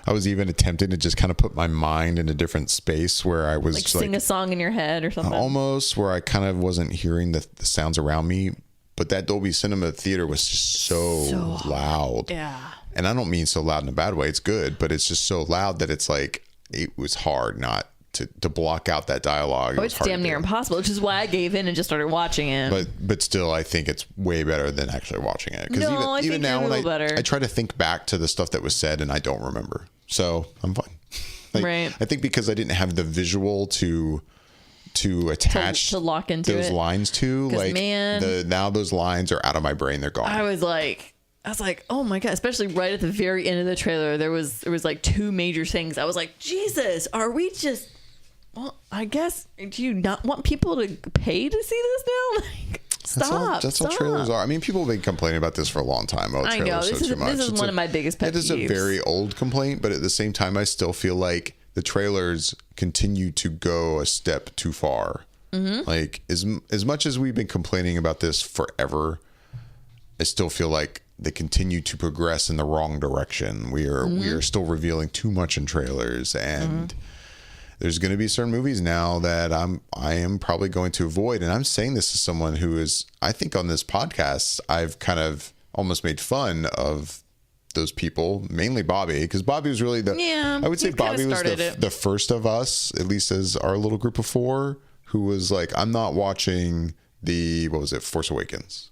I was even attempting to just kind of put my mind in a different space where I was sing a song in your head or something. Almost where I kind of wasn't hearing the sounds around me, but that Dolby Cinema theater was just so loud. Yeah. And I don't mean so loud in a bad way. It's good, but it's just so loud that it's it was hard not to block out that dialogue. It's damn near impossible, which is why I gave in and just started watching it. But still, I think it's way better than actually watching it. Because even now, when I try to think back to the stuff that was said, and I don't remember, so I'm fine. Right. I think because I didn't have the visual to attach to lock into those lines to, now those lines are out of my brain. They're gone. I was like, oh my God, especially right at the very end of the trailer, there was two major things. I was like, Jesus, are we just, well, I guess, do you not want people to pay to see this now? Stop. That's how trailers are. I mean, people have been complaining about this for a long time. I know. This is one of my biggest pet peeves. It is a very old complaint, but at the same time, I still feel like the trailers continue to go a step too far. Like as much as we've been complaining about this forever, I still feel like they continue to progress in the wrong direction. We are still revealing too much in trailers, and there's going to be certain movies now that I am probably going to avoid. And I'm saying this as someone who is, I think on this podcast, I've kind of almost made fun of those people, mainly Bobby, because Bobby was really I would say Bobby was the first of us, at least as our little group of four, who was like, I'm not watching Force Awakens.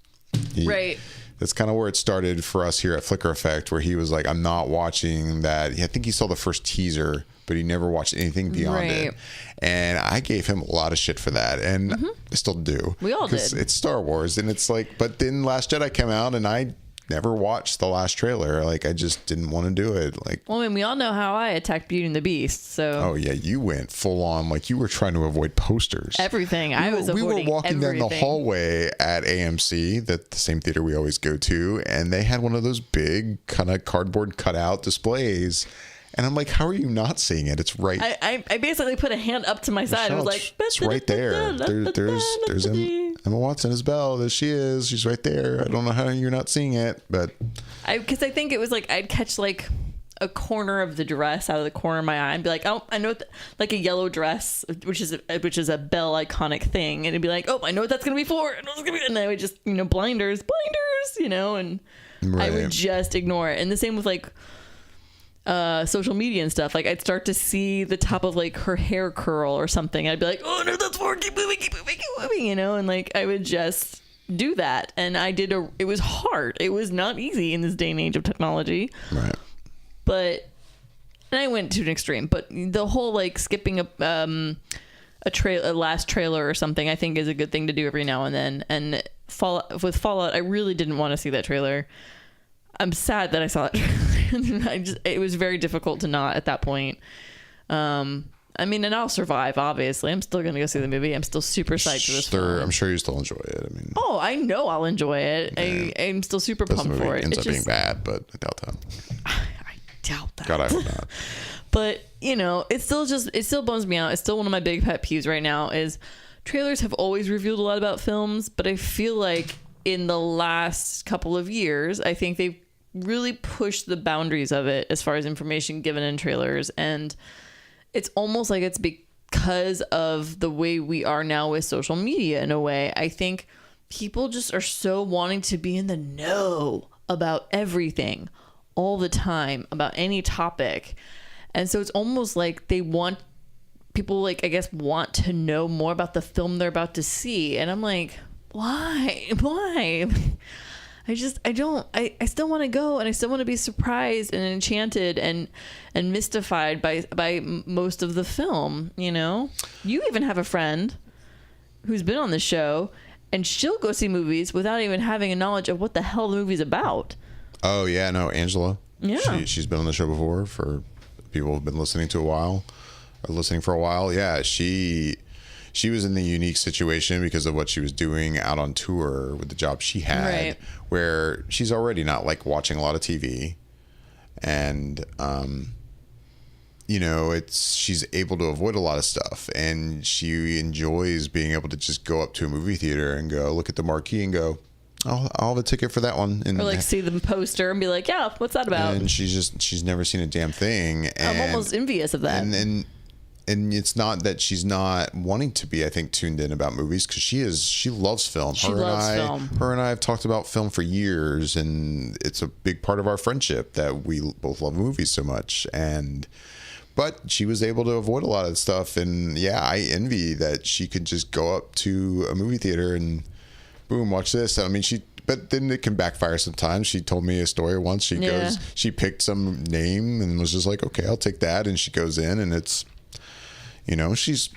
Right. That's kind of where it started for us here at Flicker Effect, where he was like, I'm not watching that. I think he saw the first teaser, but he never watched anything beyond it. And I gave him a lot of shit for that. And I still do. We all did. It's Star Wars. And it's like, but then Last Jedi came out and I never watched the last trailer. Like, I just didn't want to do it. Like, well, I mean, we all know how I attacked Beauty and the Beast. So. Oh yeah, you went full on. Like, you were trying to avoid posters. Everything. We were walking down the hallway at AMC, the same theater we always go to, and they had one of those big kind of cardboard cutout displays. And I'm like, how are you not seeing it? It's right. I basically put a hand up to my side. I was like, it's right there. There's Emma Watson as Belle. There she is. She's right there. I don't know how you're not seeing it, but because I think it was like I'd catch like a corner of the dress out of the corner of my eye and be like, oh, I know like a yellow dress, which is a Belle iconic thing, and it'd be like, oh, I know what that's gonna be for, and I would just blinders, and I would just ignore it. And the same with like social media and stuff. Like, I'd start to see the top of like her hair curl or something. I'd be like, oh no, that's for, keep moving, and like I would just do that. And it was hard. It was not easy in this day and age of technology. Right. But, and I went to an extreme, but the whole like skipping a last trailer or something, I think is a good thing to do every now and then. And with Fallout, I really didn't want to see that trailer. I'm sad that I saw it. It was very difficult to not at that point. I mean, and I'll survive, obviously. I'm still going to go see the movie. I'm still super psyched for this film. I'm sure you still enjoy it. I mean, I know I'll enjoy it. Yeah. I'm still super pumped for it. It ends up being bad, but I doubt that. I doubt that. God, I hope not. But, it still bums me out. It's still one of my big pet peeves right now is trailers have always revealed a lot about films, but I feel like in the last couple of years, I think they've really pushed the boundaries of it as far as information given in trailers. And it's almost like it's because of the way we are now with social media in a way. I think people just are so wanting to be in the know about everything all the time, about any topic. And so it's almost like people want to know more about the film they're about to see. And I'm like, why? I still want to go, and I still want to be surprised and enchanted and mystified by most of the film. You even have a friend who's been on the show, and she'll go see movies without even having a knowledge of what the hell the movie's about. Oh yeah, no, Angela. Yeah, she's been on the show before. For people who've been listening for a while. Yeah, she was in the unique situation because of what she was doing out on tour with the job she had, right, where she's already not like watching a lot of TV, and she's able to avoid a lot of stuff, and she enjoys being able to just go up to a movie theater and go look at the marquee and go, I'll have a ticket for that one. And, or like see the poster and be like, yeah, what's that about? And she's never seen a damn thing. And, I'm almost envious of that. And it's not that she's not wanting to be, I think, tuned in about movies, because she loves film. Her and I have talked about film for years, and it's a big part of our friendship that we both love movies so much. But she was able to avoid a lot of stuff, and yeah, I envy that she could just go up to a movie theater and boom, watch this. I mean, but then it can backfire sometimes. She told me a story once. She picked some name and was just like, okay, I'll take that. And she goes in, and it's, she's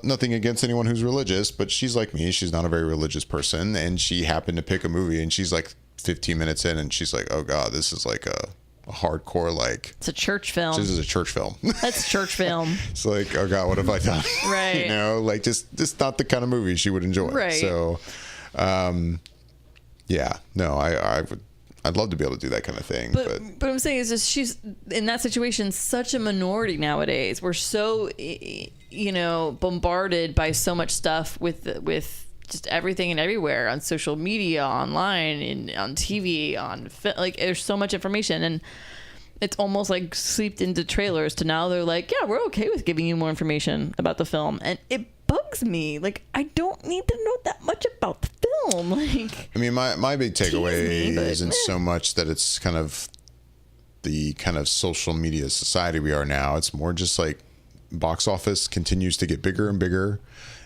nothing against anyone who's religious, but she's like me. She's not a very religious person. And she happened to pick a movie, and she's like 15 minutes in, and she's like, oh God, this is like a hardcore, like, it's a church film. This is a church film. That's church film. It's like, oh God, what have I done? Right. Like just not the kind of movie she would enjoy. Right. So, yeah, no, I I'd love to be able to do that kind of thing. But I'm saying is just she's in that situation such a minority nowadays. We're so bombarded by so much stuff with just everything and everywhere on social media, online, and on TV, like there's so much information, and it's almost like seeped into trailers to now they're like, yeah, we're okay with giving you more information about the film, and it bugs me. Like, I don't need to know that much about the film. Like, I mean, my big takeaway isn't so much that it's kind of the kind of social media society we are now. It's more just like box office continues to get bigger and bigger.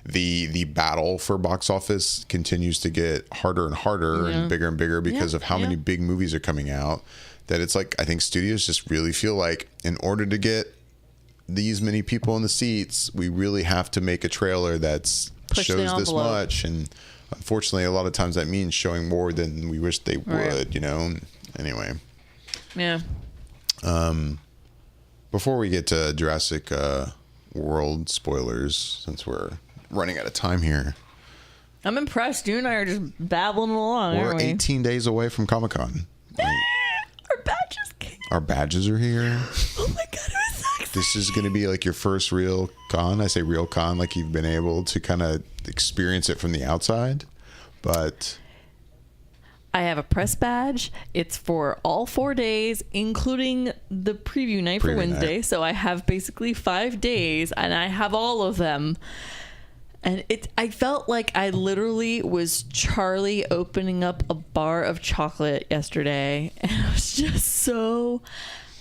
The battle for box office continues to get harder and harder and bigger because of how many big movies are coming out, that it's like, I think studios just really feel like in order to get these many people in the seats, we really have to make a trailer that shows this much. And unfortunately, a lot of times that means showing more than we wish they would, Anyway. Yeah. Before we get to Jurassic World spoilers, since we're running out of time here. I'm impressed. You and I are just babbling along, We're aren't we? 18 days away from Comic-Con. Our badges came. Our badges are here. Oh my God, it was so exciting. This is going to be like your first real con. I say real con, like you've been able to kind of experience it from the outside. But I have a press badge. It's for all 4 days, including the preview night for Wednesday. So I have basically 5 days, and I have all of them. And I felt like I literally was Charlie opening up a bar of chocolate yesterday. And I was just so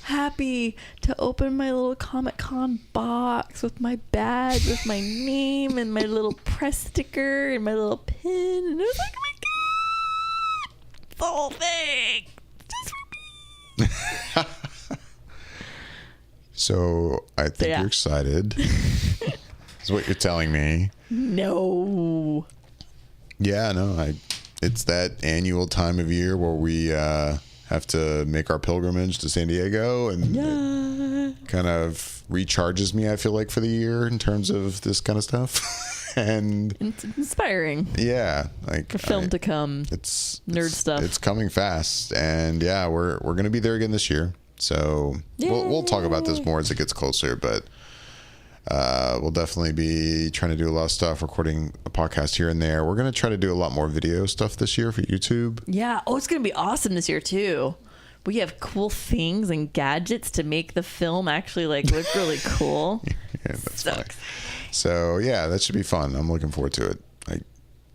happy to open my little Comic-Con box with my badge, with my name and my little press sticker and my little pin. And I was like, oh my God, the whole thing, just for me. So I think you're excited. Is what you're telling me. No. Yeah, no. It's that annual time of year where we have to make our pilgrimage to San Diego, and it kind of recharges me, I feel like, for the year in terms of this kind of stuff. And it's inspiring. Yeah, like for film to come. It's nerd stuff. It's coming fast, and yeah, we're gonna be there again this year. So we'll talk about this more as it gets closer, but. We'll definitely be trying to do a lot of stuff, recording a podcast here and there. We're going to try to do a lot more video stuff this year for YouTube. Yeah. Oh, it's going to be awesome this year too. We have cool things and gadgets to make the film actually like look really cool. Yeah, that's fine. So yeah, that should be fun. I'm looking forward to it.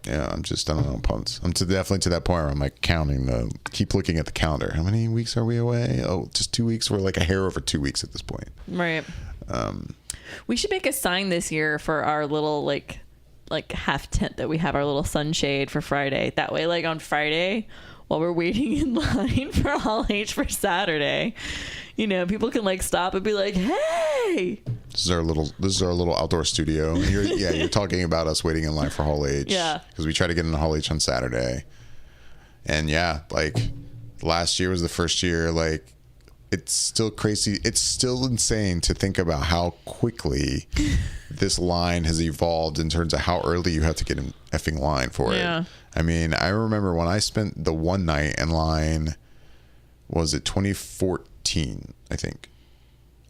I'm pumped. I'm definitely to that point where I'm like keep looking at the calendar. How many weeks are we away? Oh, just 2 weeks. We're like a hair over 2 weeks at this point. Right. We should make a sign this year for our little like half tent that we have, our little sunshade for Friday. That way, like on Friday, while we're waiting in line for Hall H for Saturday, people can like stop and be like, "Hey, this is our little outdoor studio." You're talking about us waiting in line for Hall H. Yeah. Because we try to get into Hall H on Saturday, and like last year was the first year like. It's still crazy. It's still insane to think about how quickly this line has evolved in terms of how early you have to get in effing line for it. I mean, I remember when I spent the one night in line, was it 2014, I think?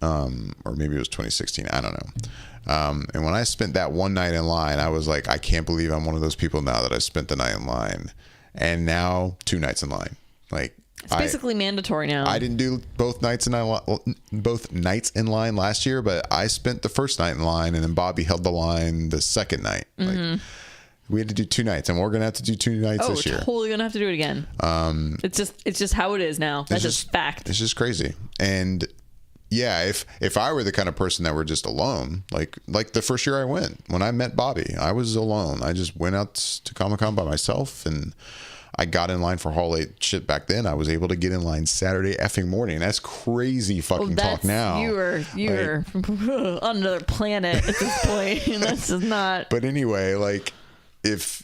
Or maybe it was 2016. I don't know. And when I spent that one night in line, I was like, I can't believe I'm one of those people now that I spent the night in line. And now 2 nights in line. Like, it's basically mandatory now. I didn't do both nights in line last year, but I spent the first night in line, and then Bobby held the line the second night. Mm-hmm. Like, we had to do 2 nights, and we're gonna have to do 2 nights this year. Oh, totally gonna have to do it again. It's just how it is now. That's just fact. It's just crazy. And yeah, if I were the kind of person that were just alone, like the first year I went, when I met Bobby, I was alone. I just went out to Comic-Con by myself, and I got in line for Hall 8 shit back then. I was able to get in line Saturday effing morning. That's crazy fucking talk now. You were on another planet at this point. That's just not. But anyway, like if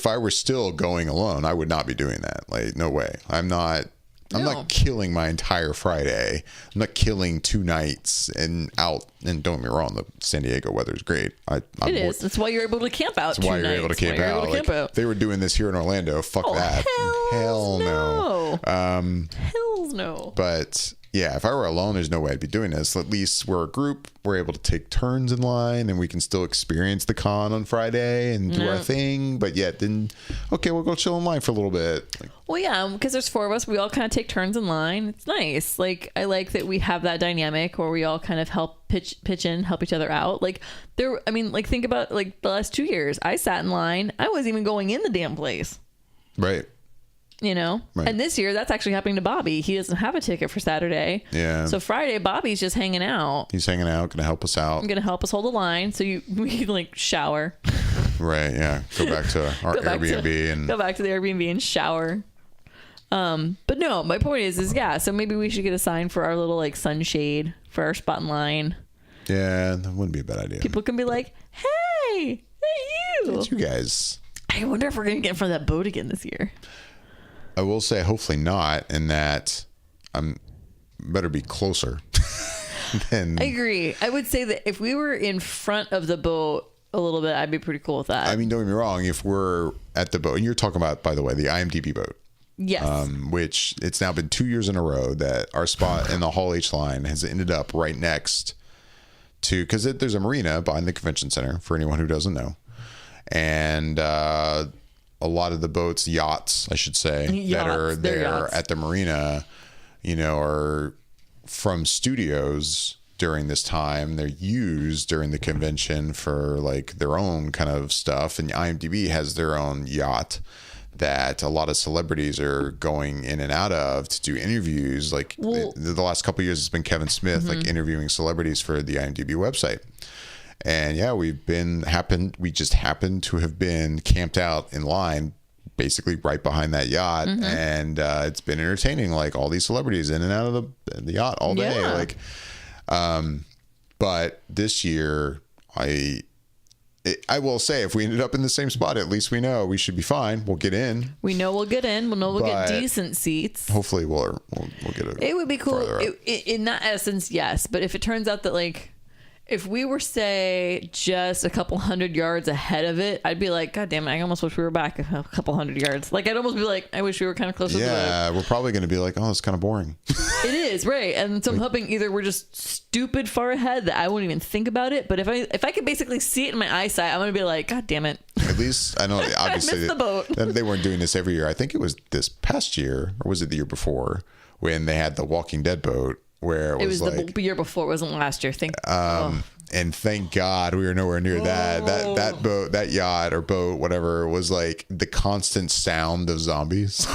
I were still going alone, I would not be doing that. Like, no way. I'm not I'm not killing my entire Friday. I'm not killing 2 nights and out. And don't get me wrong, the San Diego weather is great. It is. That's why you're able to camp out. That's why you're able to camp out. If they were doing this here in Orlando, fuck that. Hell no. Hells no. But yeah, if I were alone, there's no way I'd be doing this. At least we're a group. We're able to take turns in line, and we can still experience the con on Friday and do our thing. But yet, then, okay, we'll go chill in line for a little bit. Well, yeah, because there's 4 of us. We all kind of take turns in line. It's nice. Like, I like that we have that dynamic where we all kind of help pitch in, help each other out. Like, think about, like, the last 2 years. I sat in line. I wasn't even going in the damn place. Right. You know? Right. And this year, that's actually happening to Bobby. He doesn't have a ticket for Saturday. Yeah. So Friday, Bobby's just hanging out. He's hanging out, going to help us out. Going to help us hold the line. So we can, like, shower. Right, yeah. Go back to our Airbnb. Go back to the Airbnb and shower. But no, my point is yeah, so maybe we should get a sign for our little, like, sunshade for our spot in line. Yeah, that wouldn't be a bad idea. People can be like, hey you. It's you guys. I wonder if we're going to get in front of that boat again this year. I will say hopefully not, in that I'm better be closer than... I agree. I would say that if we were in front of the boat a little bit, I'd be pretty cool with that. I mean, don't get me wrong, if we're at the boat, and you're talking about, by the way, the IMDb boat. Yes. Which it's now been 2 years in a row that our spot in the Hall H line has ended up right next to, because there's a marina behind the convention center, for anyone who doesn't know. And a lot of the boats, yachts, I should say, that are there at the marina, you know, are from studios during this time. They're used during the convention for, like, their own kind of stuff. And IMDb has their own yacht that a lot of celebrities are going in and out of to do interviews. Like, the last couple of years, it's been Kevin Smith, like, interviewing celebrities for the IMDb website. And yeah, we just happened to have been camped out in line basically right behind that yacht. And it's been entertaining, like, all these celebrities in and out of the yacht all day. Yeah. Like, but this year, I will say, if we ended up in the same spot, at least we know we should be fine. We'll get in. We know we'll get in. We'll get decent seats. Hopefully we'll get it. It would be cool. In that essence, yes. But if it turns out that, like, if we were, say, just a couple 100 yards ahead of it, I'd be like, God damn it, I almost wish we were back a couple 100 yards. Like, I'd almost be like, I wish we were kind of closer to the boat. Yeah, we're probably going to be like, oh, it's kind of boring. It is, right. And so I'm hoping either we're just stupid far ahead that I won't even think about it. But if I could basically see it in my eyesight, I'm going to be like, God damn it. At least, I know, obviously, I missed the boat. They weren't doing this every year. I think it was this past year, or was it the year before, when they had the Walking Dead boat, where it was like... the year before. It wasn't last year. And thank God we were nowhere near that. That boat, that yacht or boat, whatever, was like the constant sound of zombies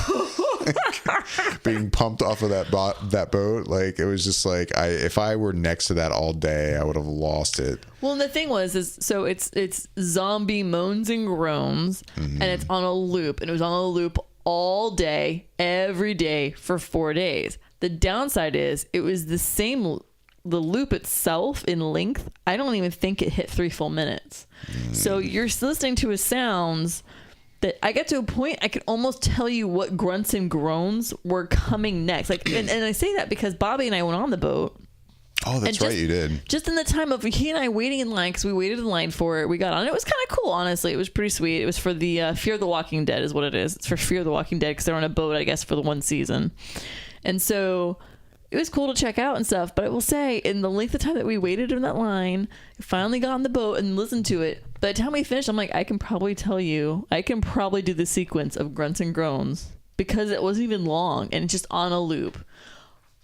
being pumped off of that boat. Like, it was just like, if I were next to that all day, I would have lost it. Well, and the thing so it's zombie moans and groans, and it's on a loop, and it was on a loop all day, every day for 4 days. The downside is it was the loop itself in length, I don't even think it hit 3 full minutes. So you're listening to his sounds that I get to a point I could almost tell you what grunts and groans were coming next. Like, and I say that because Bobby and I went on the boat. Oh, that's right, you did. Just in the time of he and I waiting in line, because we waited in line for it, we got on. It was kind of cool, honestly. It was pretty sweet. It was for the Fear the Walking Dead is what it is. It's for Fear the Walking Dead because they're on a boat, I guess, for the one season. And so... it was cool to check out and stuff, but I will say, in the length of time that we waited in that line, we finally got on the boat and listened to it. By the time we finished, I'm like, I can probably do the sequence of grunts and groans because it wasn't even long and it's just on a loop.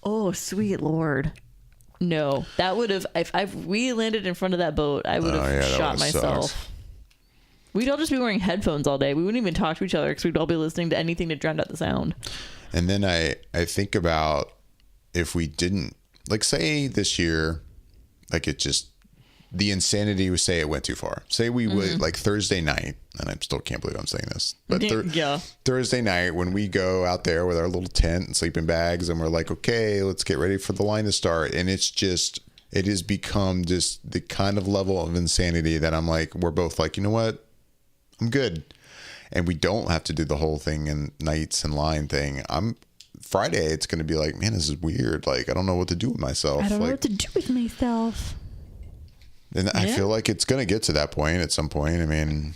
Oh, sweet Lord. No, that would have, if we landed in front of that boat, I would have shot myself. Sucked. We'd all just be wearing headphones all day. We wouldn't even talk to each other because we'd all be listening to anything to drown out the sound. And then I think about, if we didn't, like, say this year, like, it just, the insanity would say it went too far. Say we would, like, Thursday night, and I still can't believe I'm saying this, but Thursday night when we go out there with our little tent and sleeping bags and we're like, okay, let's get ready for the line to start. And it's just, it has become just the kind of level of insanity that I'm like, we're both like, you know what? I'm good. And we don't have to do the whole thing and nights and line thing. I'm Friday, it's going to be like, man, this is weird. Like, I don't know what to do with myself. I don't know like, what to do with myself. And I feel like it's going to get to that point at some point. I mean,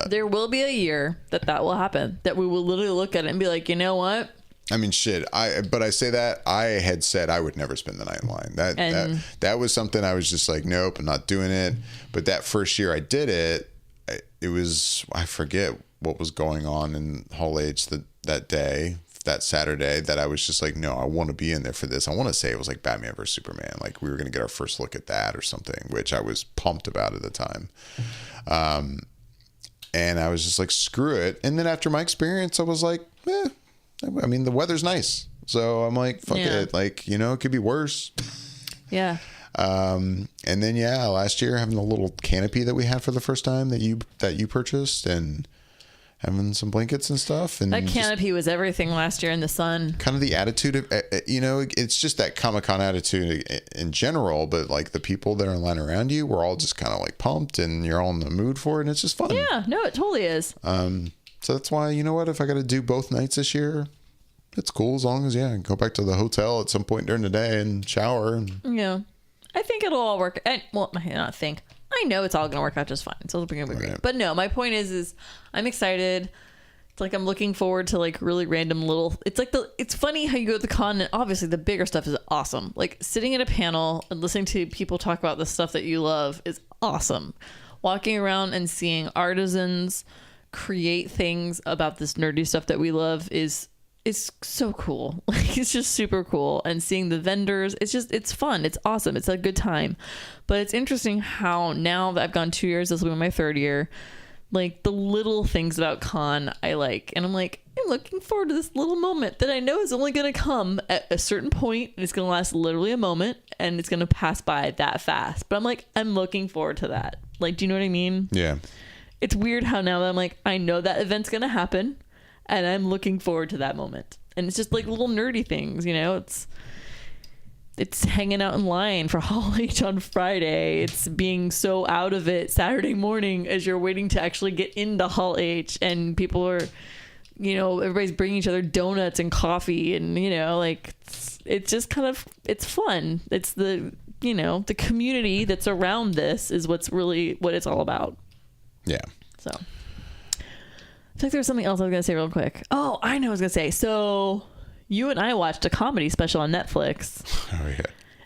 there will be a year that will happen, that we will literally look at it and be like, you know what? I mean, shit. But I say that I had said I would never spend the night in line. That was something I was just like, nope, I'm not doing it. But that first year I did it, it was, I forget what was going on in Hall H that day, that Saturday, that I was just like, no, I want to be in there for this. I want to say it was like Batman vs Superman. Like we were going to get our first look at that or something, which I was pumped about at the time. And I was just like, screw it. And then after my experience, I was like, I mean, the weather's nice. So I'm like, fuck it. Like, you know, it could be worse. Yeah. And then, last year having the little canopy that we had for the first time that you purchased, and having some blankets and stuff. And that canopy was everything last year in the sun. Kind of the attitude of, you know, it's just that Comic-Con attitude in general, but like the people that are in line around you, we're all just kind of like pumped and you're all in the mood for it. And it's just fun. Yeah, no, it totally is. So that's why, you know what, if I got to do both nights this year, it's cool as long as, I can go back to the hotel at some point during the day and shower. And yeah. I think it'll all work. Well, not think. I know it's all going to work out just fine. It's all going to be great. But no, my point is I'm excited. It's like I'm looking forward to like really random little. It's like it's funny how you go to the con and obviously the bigger stuff is awesome. Like sitting at a panel and listening to people talk about the stuff that you love is awesome. Walking around and seeing artisans create things about this nerdy stuff that we love is so cool. Like it's just super cool. And seeing the vendors, it's fun. It's awesome. It's a good time. But it's interesting how now that I've gone 2 years, this will be my third year, like the little things about con I like. And I'm like, I'm looking forward to this little moment that I know is only going to come at a certain point, and it's going to last literally a moment, and it's going to pass by that fast. But I'm like, I'm looking forward to that. Like, do you know what I mean? Yeah. It's weird how now that I'm like, I know that event's going to happen, and I'm looking forward to that moment. And it's just like little nerdy things, you know? It's hanging out in line for Hall H on Friday. It's being so out of it Saturday morning as you're waiting to actually get into Hall H, and people are, you know, everybody's bringing each other donuts and coffee, and, you know, like it's just kind of, it's fun. It's the, you know, the community that's around this is what's really what it's all about. Yeah. So I think there was something else I was going to say real quick. Oh, I know what I was going to say. So you and I watched a comedy special on Netflix. Oh, yeah.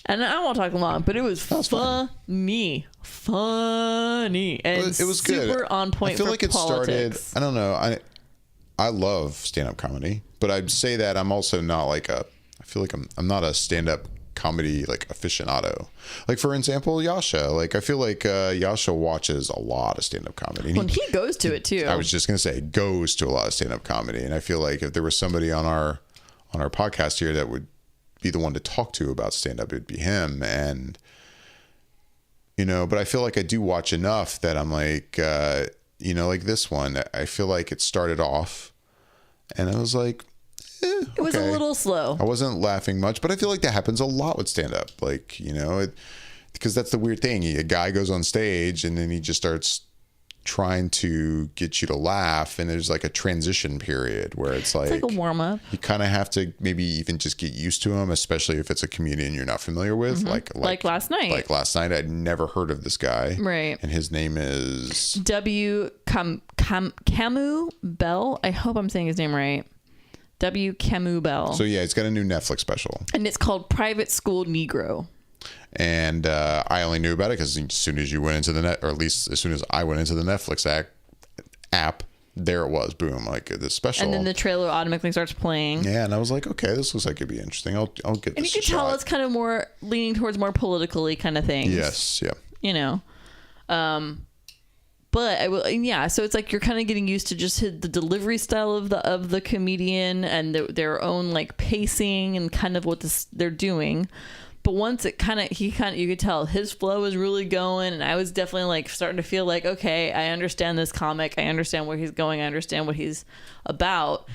And I won't talk long, but it was funny. Funny. And it was good. Super on point. I feel like it politics. Started, I don't know. I love stand-up comedy, but I'd say that I'm also not like I feel like I'm not a stand-up comedy like aficionado. Like for example, Yasha. Like I feel like Yasha watches a lot of stand-up comedy. And he goes to it too. I was just gonna say goes to a lot of stand-up comedy, and I feel like if there was somebody on our podcast here that would be the one to talk to about stand-up, it'd be him. And you know, but I feel like I do watch enough that I'm like, you know, like this one. I feel like it started off, and I was like, it was a little slow. I wasn't laughing much, but I feel like that happens a lot with stand-up. Like, you know, because that's the weird thing. A guy goes on stage and then he just starts trying to get you to laugh, and there's like a transition period where it's like a warm-up. You kind of have to maybe even just get used to him, especially if it's a comedian you're not familiar with. Mm-hmm. Like last night. Like last night, I'd never heard of this guy. Right. And his name is Camus Bell. I hope I'm saying his name right. W. Camus Bell. So yeah, he's got a new Netflix special, and it's called Private School Negro. And I only knew about it because as soon as you went into the net, or at least as soon as I went into the Netflix app, there it was, boom, like this special. And then the trailer automatically starts playing. Yeah, and I was like, okay, this looks like it'd be interesting. I'll get this. And you can tell it's kind of more leaning towards more politically kind of things. Yes, yeah. You know, but I will, yeah. So it's like you're kind of getting used to just the delivery style of the comedian and their own like pacing and kind of what they're doing. But once it you could tell his flow is really going, and I was definitely like starting to feel like, okay, I understand this comic, I understand where he's going, I understand what he's about.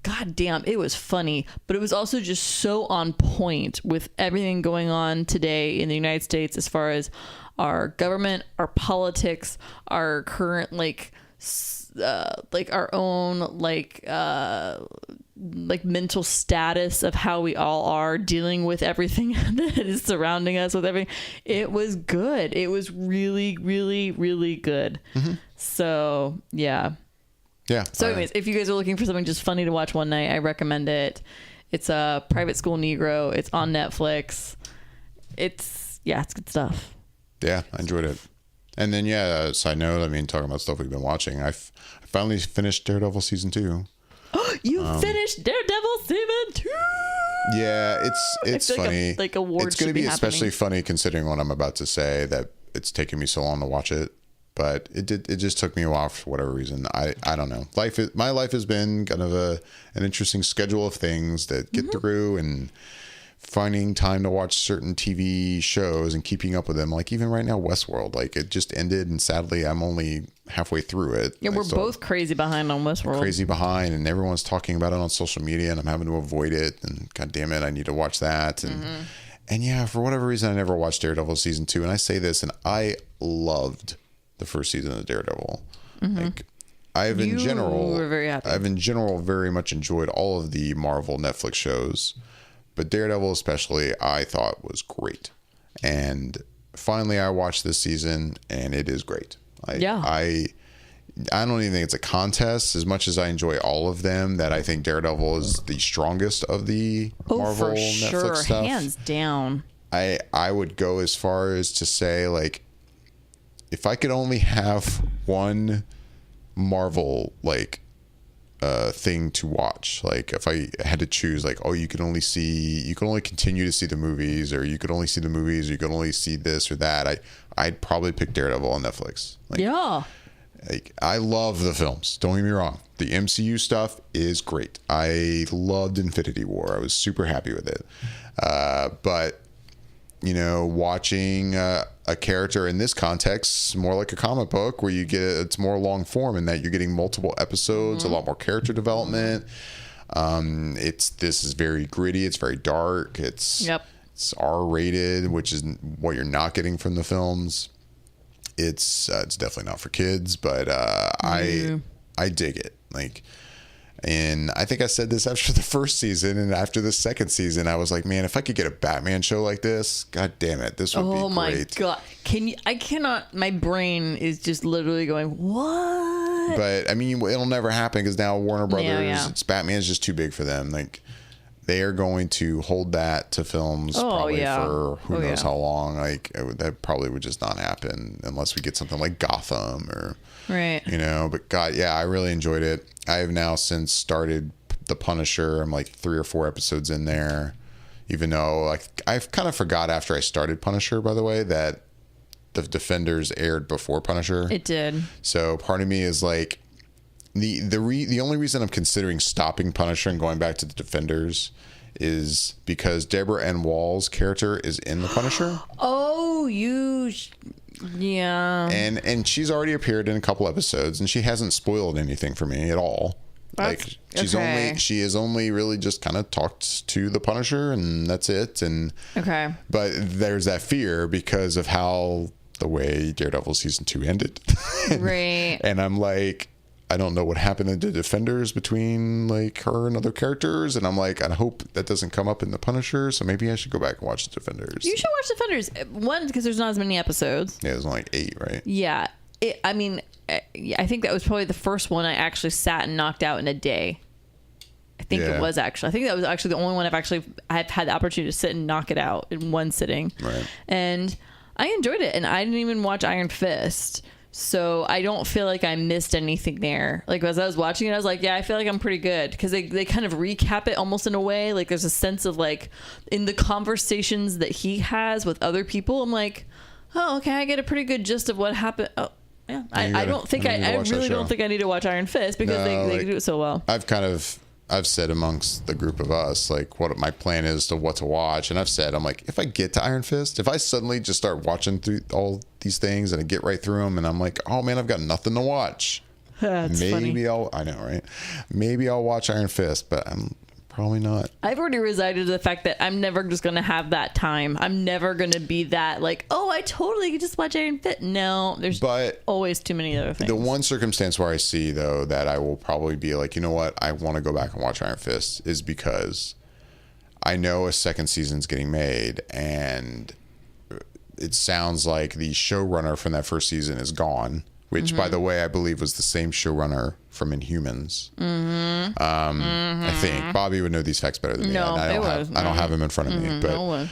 God damn, it was funny, but it was also just so on point with everything going on today in the United States as far as our government, our politics, our current like like our own like mental status of how we all are dealing with everything that is surrounding us with everything. It was good. It was really, really, really good. So yeah. So anyways, if you guys are looking for something just funny to watch one night, I recommend it. It's a Private School Negro. It's on Netflix. It's good stuff. Yeah, I enjoyed it. And then, side note, I mean, talking about stuff we've been watching, I finally finished Daredevil season 2. You finished Daredevil season 2? Yeah, it's funny. Like awards. It's going to be especially funny considering what I'm about to say, that it's taken me so long to watch it. But it just took me a while for whatever reason. I don't know. My life has been kind of an interesting schedule of things that get through, and finding time to watch certain TV shows and keeping up with them. Like even right now, Westworld, like it just ended, and sadly I'm only halfway through it. Yeah, we're both crazy behind on Westworld. Crazy behind, and everyone's talking about it on social media, and I'm having to avoid it. And God damn it, I need to watch that. And yeah, for whatever reason, I never watched Daredevil season 2. And I say this, and I loved the first season of Daredevil. Like I've in general very much enjoyed all of the Marvel Netflix shows, but Daredevil especially I thought was great. And finally I watched this season, and it is great. I don't even think it's a contest, as much as I enjoy all of them, that I think Daredevil is the strongest of the Marvel Netflix stuff. Hands down. I would go as far as to say, like, if I could only have one Marvel thing to watch, like if I had to choose, like, you can only continue to see the movies, or you could only see the movies, or you could only see this or that, I'd probably pick Daredevil on Netflix. Like, I love the films, don't get me wrong. The MCU stuff is great. I loved Infinity War. I was super happy with it. But you know, watching a character in this context, more like a comic book, where it's more long form, in that you're getting multiple episodes, a lot more character development. This is very gritty. It's very dark. It's R-rated, which is what you're not getting from the films. It's definitely not for kids, but I dig it. Like, and I think I said this after the first season, and after the second season, I was like, man, if I could get a Batman show like this, God damn it, this would be great. Oh my God. I cannot, my brain is just literally going, what? But I mean, it'll never happen, because now Warner Brothers, Batman's just too big for them. Like, they are going to hold that to films for who knows how long. Like, that probably would just not happen unless we get something like Gotham or, you know. But God, yeah, I really enjoyed it. I have now since started The Punisher. I'm like 3 or 4 episodes in there, even though, like, I've kind of forgot after I started Punisher, by the way, that the Defenders aired before Punisher. It did. So part of me is like, the only reason I'm considering stopping Punisher and going back to the Defenders is because Deborah Ann Wall's character is in the Punisher. And she's already appeared in a couple episodes, and she hasn't spoiled anything for me at all. Like, she has only really just kind of talked to the Punisher, and that's it. And but there's that fear because of how the way Daredevil season 2 ended. And I'm like, I don't know what happened in the Defenders between, like, her and other characters, and I'm like, I hope that doesn't come up in the Punisher, so maybe I should go back and watch the Defenders. You should watch Defenders. One, because there's not as many episodes. Yeah, there's only like 8, right? Yeah. I mean, I think that was probably the first one I actually sat and knocked out in a day. I think it was actually. I think that was actually the only one I've had the opportunity to sit and knock it out in one sitting. Right. And I enjoyed it, and I didn't even watch Iron Fist. So I don't feel like I missed anything there. Like, as I was watching it, I was like, yeah, I feel like I'm pretty good, because they kind of recap it almost in a way. Like, there's a sense of, like, in the conversations that he has with other people, I'm like, oh, okay, I get a pretty good gist of what happened. Oh, yeah. I really don't think I need to watch Iron Fist, because they do it so well. I've said amongst the group of us, like, what my plan is to what to watch. And I've said, I'm like, if I get to Iron Fist, if I suddenly just start watching through all these things and I get right through them, and I'm like, oh man, I've got nothing to watch. Maybe funny. I know, right? Maybe I'll watch Iron Fist, but I'm Probably not. I've already resigned to the fact that I'm never just going to have that time. I'm never going to be that like, oh, I totally could just watch Iron Fist. No, there's always too many other things. The one circumstance where I see, though, that I will probably be like, you know what, I want to go back and watch Iron Fist is because I know a second season's getting made, and it sounds like the showrunner from that first season is gone, which, by the way, I believe was the same showrunner from Inhumans. I think Bobby would know these facts better than me. No, I don't have him in front of me, but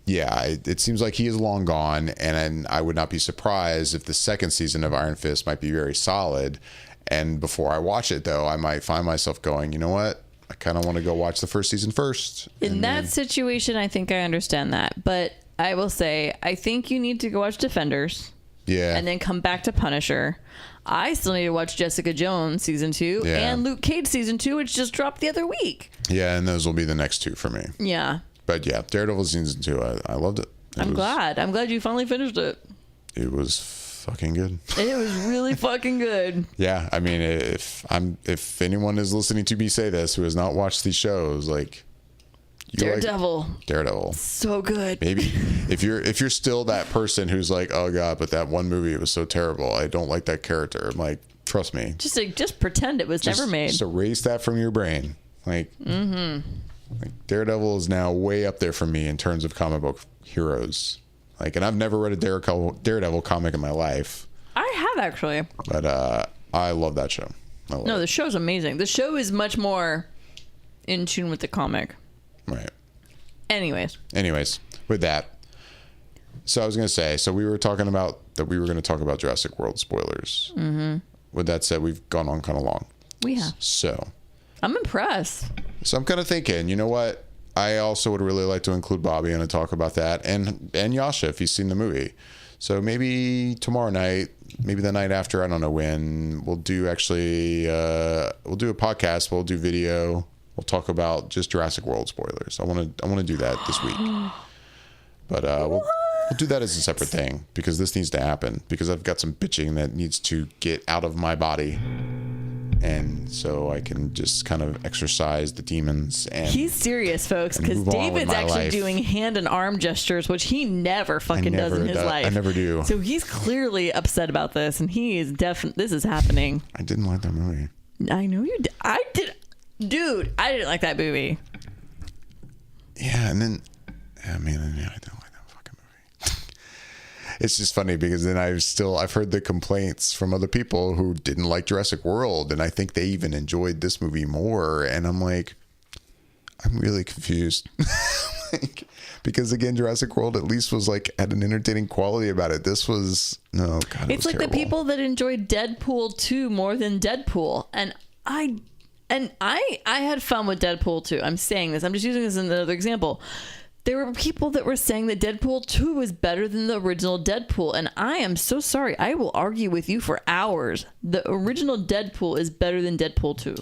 yeah, it seems like he is long gone, and I would not be surprised if the second season of Iron Fist might be very solid. And before I watch it, though, I might find myself going, you know what? I kind of want to go watch the first season first. In that situation, I think I understand that. But I will say, I think you need to go watch Defenders. Yeah. And then come back to Punisher. I still need to watch Jessica Jones season 2 and Luke Cage season 2, which just dropped the other week. Yeah, and those will be the next two for me. Yeah. But yeah, Daredevil season 2, I loved it. I'm glad. I'm glad you finally finished it. It was fucking good. It was really fucking good. Yeah, I mean, if anyone is listening to me say this who has not watched these shows, like Daredevil, so good. Maybe if you're still that person who's like, oh god, but that one movie was so terrible, I don't like that character. I'm like, trust me, just pretend it was never made. Just erase that from your brain. Like, like Daredevil is now way up there for me in terms of comic book heroes. Like, and I've never read a Daredevil comic in my life. I have actually. But I love that show. The show's amazing. The show is much more in tune with the comic. Right. Anyways, with that. So I was going to say, we were talking about that we were going to talk about Jurassic World spoilers. Mm-hmm. With that said, we've gone on kind of long. We have. So. I'm impressed. So I'm kind of thinking, you know what? I also would really like to include Bobby in a talk about that, and Yasha if he's seen the movie. So maybe tomorrow night, maybe the night after, I don't know when, we'll do a podcast. We'll do video. We'll talk about just Jurassic World spoilers. I want to do that this week. But we'll do that as a separate thing because this needs to happen because I've got some bitching that needs to get out of my body. And so I can just kind of exercise the demons. And he's serious, folks, because David's actually doing hand and arm gestures, which he never fucking does in his life. I never do. So he's clearly upset about this, and he is definitely. This is happening. I didn't like that movie. I know you did. I did, dude. I didn't like that movie. Yeah, and then I don't like that fucking movie. It's just funny because then I've heard the complaints from other people who didn't like Jurassic World, and I think they even enjoyed this movie more. And I'm like, I'm really confused. Because again, Jurassic World at least was like had an entertaining quality about it. This was it's like terrible. The people that enjoyed Deadpool 2 more than Deadpool, and I had fun with Deadpool 2. I'm saying this. I'm just using this as another example. There were people that were saying that Deadpool 2 was better than the original Deadpool, and I am so sorry. I will argue with you for hours. The original Deadpool is better than Deadpool 2.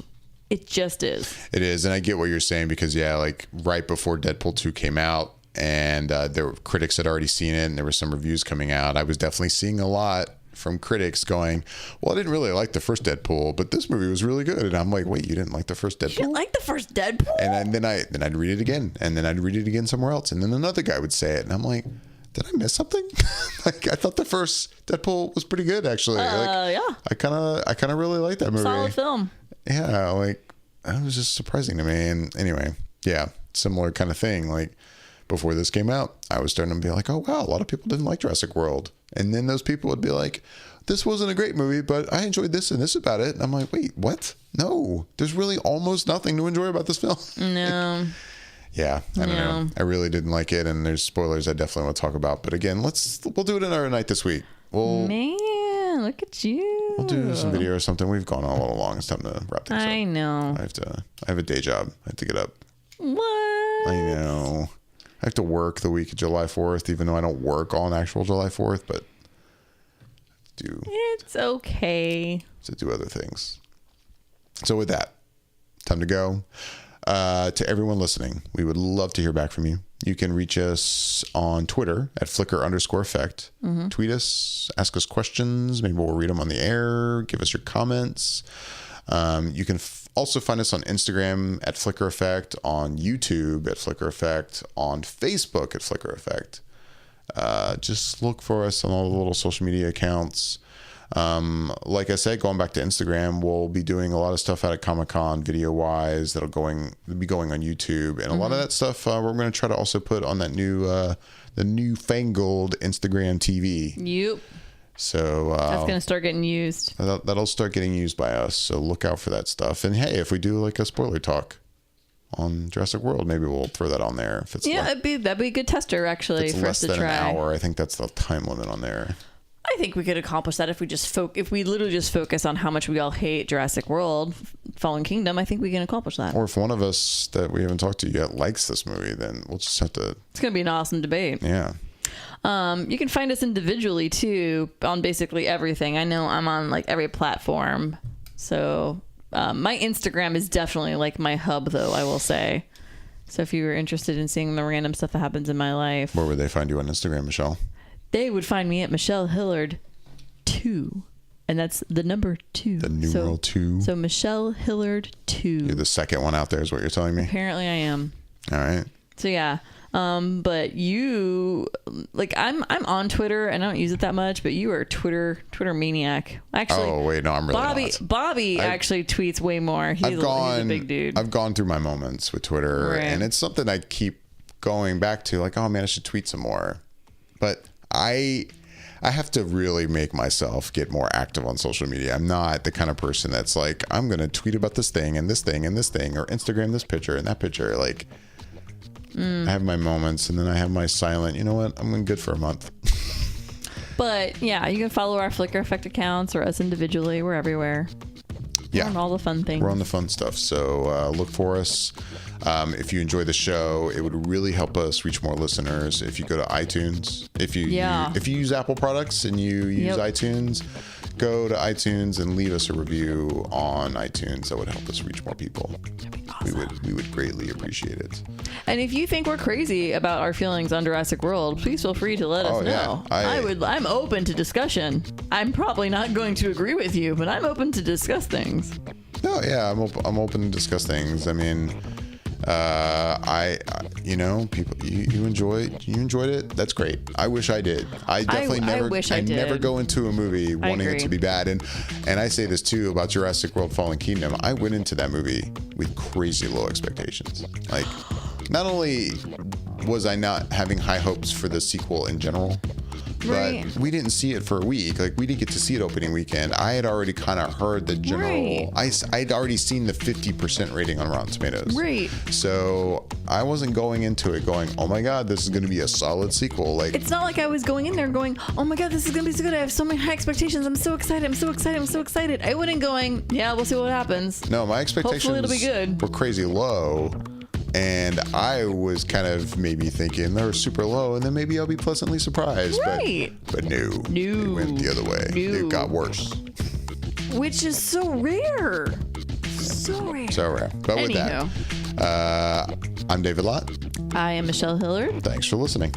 It just is. It is, and I get what you're saying because, like right before Deadpool 2 came out, and there were critics had already seen it, and there were some reviews coming out. I was definitely seeing a lot from critics going, well, I didn't really like the first Deadpool, but this movie was really good. And I'm like, wait, you didn't like the first Deadpool? You didn't like the first Deadpool? And then I'd read it again, and then I'd read it again somewhere else, and then another guy would say it, and I'm like, did I miss something? Like, I thought the first Deadpool was pretty good, actually. Yeah. I kind of really liked that movie. Solid film. Yeah, like, that was just surprising to me. And anyway, yeah, similar kind of thing. Like, before this came out, I was starting to be like, oh, wow, a lot of people didn't like Jurassic World. And then those people would be like, this wasn't a great movie, but I enjoyed this and this about it. And I'm like, wait, what? No, there's really almost nothing to enjoy about this film. No. Yeah, I don't know. I really didn't like it. And there's spoilers I definitely want to talk about. But again, we'll do it another night this week. Man, look at you. We'll do some video or something. We've gone on a little long. It's time to wrap things up. I know. I have a day job. I have to get up. What? I know. I have to work the week of July 4th, even though I don't work on actual July 4th, but it's okay to do other things. So with that, time to go. To everyone listening, we would love to hear back from you. You can reach us on Twitter at @flicker_effect. Tweet us, ask us questions. Maybe we'll read them on the air. Give us your comments. You can also find us on Instagram at Flicker Effect, on YouTube at Flicker Effect, on Facebook at Flicker Effect. Just look for us on all the little social media accounts. Like I said, going back to Instagram, we'll be doing a lot of stuff out at Comic-Con video wise that'll be going on YouTube, and a lot of that stuff we're going to try to also put on that the newfangled Instagram TV. Yep. So that's going to start getting used. That'll start getting used by us. So look out for that stuff. And hey, if we do like a spoiler talk on Jurassic World, maybe we'll throw that on there. If it's that'd be a good tester actually for us to try. Less than an hour. I think that's the time limit on there. I think we could accomplish that if we just if we literally just focus on how much we all hate Jurassic World, Fallen Kingdom. I think we can accomplish that. Or if one of us that we haven't talked to yet likes this movie, then we'll just have to. It's going to be an awesome debate. Yeah. You can find us individually too on basically everything. I know I'm on like every platform, so my Instagram is definitely like my hub, though I will say. So if you were interested in seeing the random stuff that happens in my life, where would they find you on Instagram, Michelle? They would find me at Michelle Hillard 2, and that's the number 2. The numeral 2. So Michelle Hillard 2. You're the second one out there, is what you're telling me. Apparently, I am. All right. So yeah. But you, like, I'm on Twitter and I don't use it that much, but you are Twitter maniac. Actually, oh wait, no, I'm really not. Bobby actually tweets way more. He's a big dude. I've gone through my moments with Twitter, right. And it's something I keep going back to. Like, oh man, I should tweet some more. But I have to really make myself get more active on social media. I'm not the kind of person that's like, I'm gonna tweet about this thing and this thing and this thing, or Instagram this picture and that picture. Like. I have my moments, and then I have my silent. You know what? I'm good for a month. But yeah, you can follow our Flicker Effect accounts or us individually. We're everywhere. Yeah, we're on all the fun things. We're on the fun stuff. So look for us. If you enjoy the show, it would really help us reach more listeners. If you go to iTunes, if you use Apple products and you use iTunes, go to iTunes and leave us a review on iTunes. That would help us reach more people. That'd be awesome. We would greatly appreciate it. And if you think we're crazy about our feelings on Jurassic World, please feel free to let us know. I'm open to discussion. I'm probably not going to agree with you, but I'm open to discuss things. No, yeah, I'm open to discuss things. I mean, people, you enjoyed it. That's great. I wish I did. I never go into a movie wanting it to be bad. And I say this too about Jurassic World Fallen Kingdom. I went into that movie with crazy low expectations. Like, not only was I not having high hopes for the sequel in general, but we didn't see it for a week. Like, we didn't get to see it opening weekend. I had already kind of heard the general. I'd already seen the 50% rating on Rotten Tomatoes. Right. So I wasn't going into it going, oh my God, this is going to be a solid sequel. Like, it's not like I was going in there going, oh my God, this is going to be so good. I have so many high expectations. I'm so excited. I went in going, yeah, we'll see what happens. No, my expectations Hopefully it'll be good. Were crazy low. And I was kind of maybe thinking they're super low, and then maybe I'll be pleasantly surprised. Right. But no. It went the other way. It got worse. Which is so rare. So rare. But with that, I'm David Lott. I am Michelle Hillard. Thanks for listening.